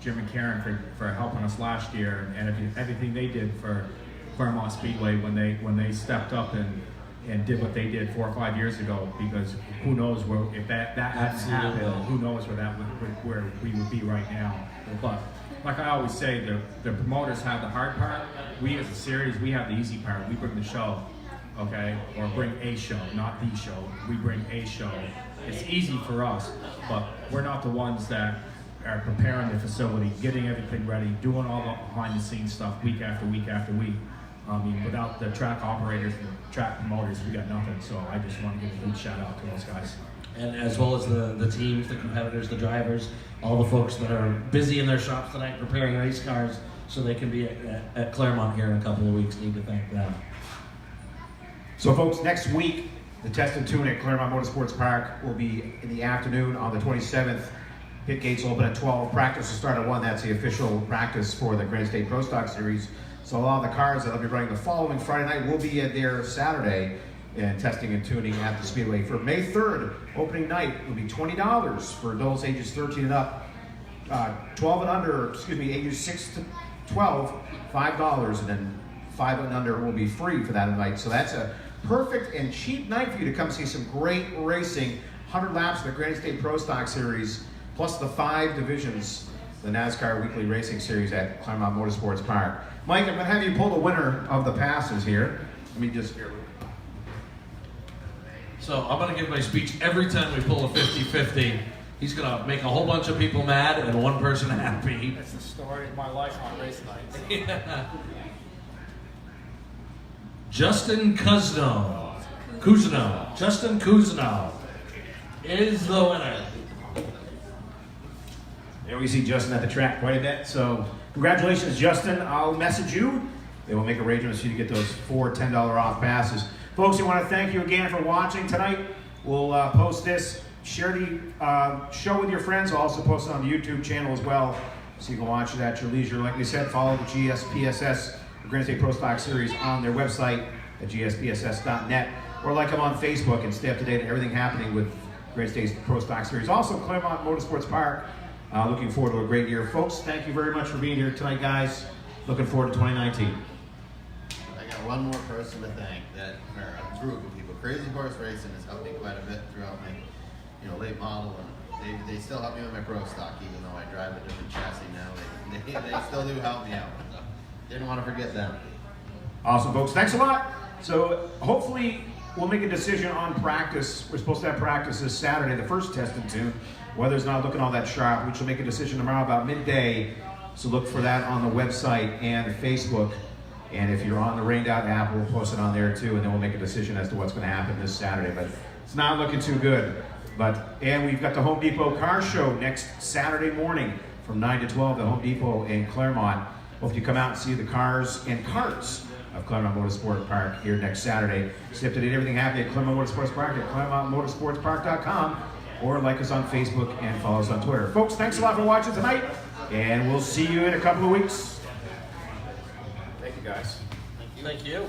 S2: Jim and Karen for helping us last year, and everything they did for Claremont Speedway when they stepped up and did what they did 4 or 5 years ago, because who knows if that hadn't happened, who knows where we would be right now. But like I always say, the promoters have the hard part. We as a series, we have the easy part. We bring the show, okay? Or bring a show, not the show. We bring a show. It's easy for us, but we're not the ones that are preparing the facility, getting everything ready, doing all the behind the scenes stuff week after week after week. I mean, without the track operators and the track promoters, we got nothing. So I just want to give a huge shout out to those guys.
S4: And as well as the teams, the competitors, the drivers, all the folks that are busy in their shops tonight preparing race cars so they can be at Claremont here in a couple of weeks. Need to thank them.
S3: So folks, next week, the test and tune at Claremont Motorsports Park will be in the afternoon on the 27th. Pit gates will open at 12. Practice will start at 1. That's the official practice for the Granite State Pro Stock Series. So a lot of the cars that will be running the following Friday night will be there Saturday and testing and tuning at the Speedway. For May 3rd, opening night, will be $20 for adults ages 13 and up. 12 and under, ages 6 to 12, $5, and then 5 and under will be free for that night. So that's a perfect and cheap night for you to come see some great racing. 100 laps of the Granite State Pro Stock Series, plus the 5 divisions, the NASCAR Weekly Racing Series at Claremont Motorsports Park. Mike, I'm going to have you pull the winner of the passes here. Let me just here.
S4: So I'm going to give my speech every time we pull a 50-50. He's going to make a whole bunch of people mad and one person happy.
S8: It's the story of my life on race nights.
S4: Yeah. Justin Kuzno is the winner.
S3: There we see Justin at the track quite a bit. So congratulations, Justin. I'll message you. They will make arrangements for you to get those 4 $10 off passes. Folks, we want to thank you again for watching tonight. We'll post this. Share the show with your friends. I'll also post it on the YouTube channel as well, so you can watch it at your leisure. Like we said, follow the GSPSS, the Granite State Pro Stock Series, on their website at gspss.net, or like them on Facebook and stay up to date on everything happening with Granite State's Pro Stock Series. Also, Claremont Motorsports Park. Looking forward to a great year. Folks, thank you very much for being here tonight, guys. Looking forward to 2019.
S5: I got one more person to thank that group of people. Crazy Horse Racing has helped me quite a bit throughout my, late model, and they still help me with my pro stock, even though I drive a different chassis now. They still do help me out. Didn't want to forget them.
S3: Awesome, folks. Thanks a lot. So hopefully we'll make a decision on practice. We're supposed to have practice this Saturday, the first test and tune. Weather's not looking all that sharp. We should make a decision tomorrow about midday. So look for that on the website and Facebook. And if you're on the Rained Out app, we'll post it on there too, and then we'll make a decision as to what's going to happen this Saturday. But it's not looking too good. And we've got the Home Depot Car Show next Saturday morning from 9 to 12 at Home Depot in Claremont. Hope you come out and see the cars and carts of Claremont Motorsport Park here next Saturday. Stay up to date everything happening at Claremont Motorsports Park at ClaremontMotorsportsPark.com, or like us on Facebook and follow us on Twitter. Folks, thanks a lot for watching tonight, and we'll see you in a couple of weeks.
S7: Thank you, guys.
S4: Thank you.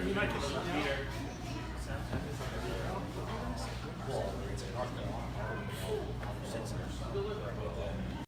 S8: You might just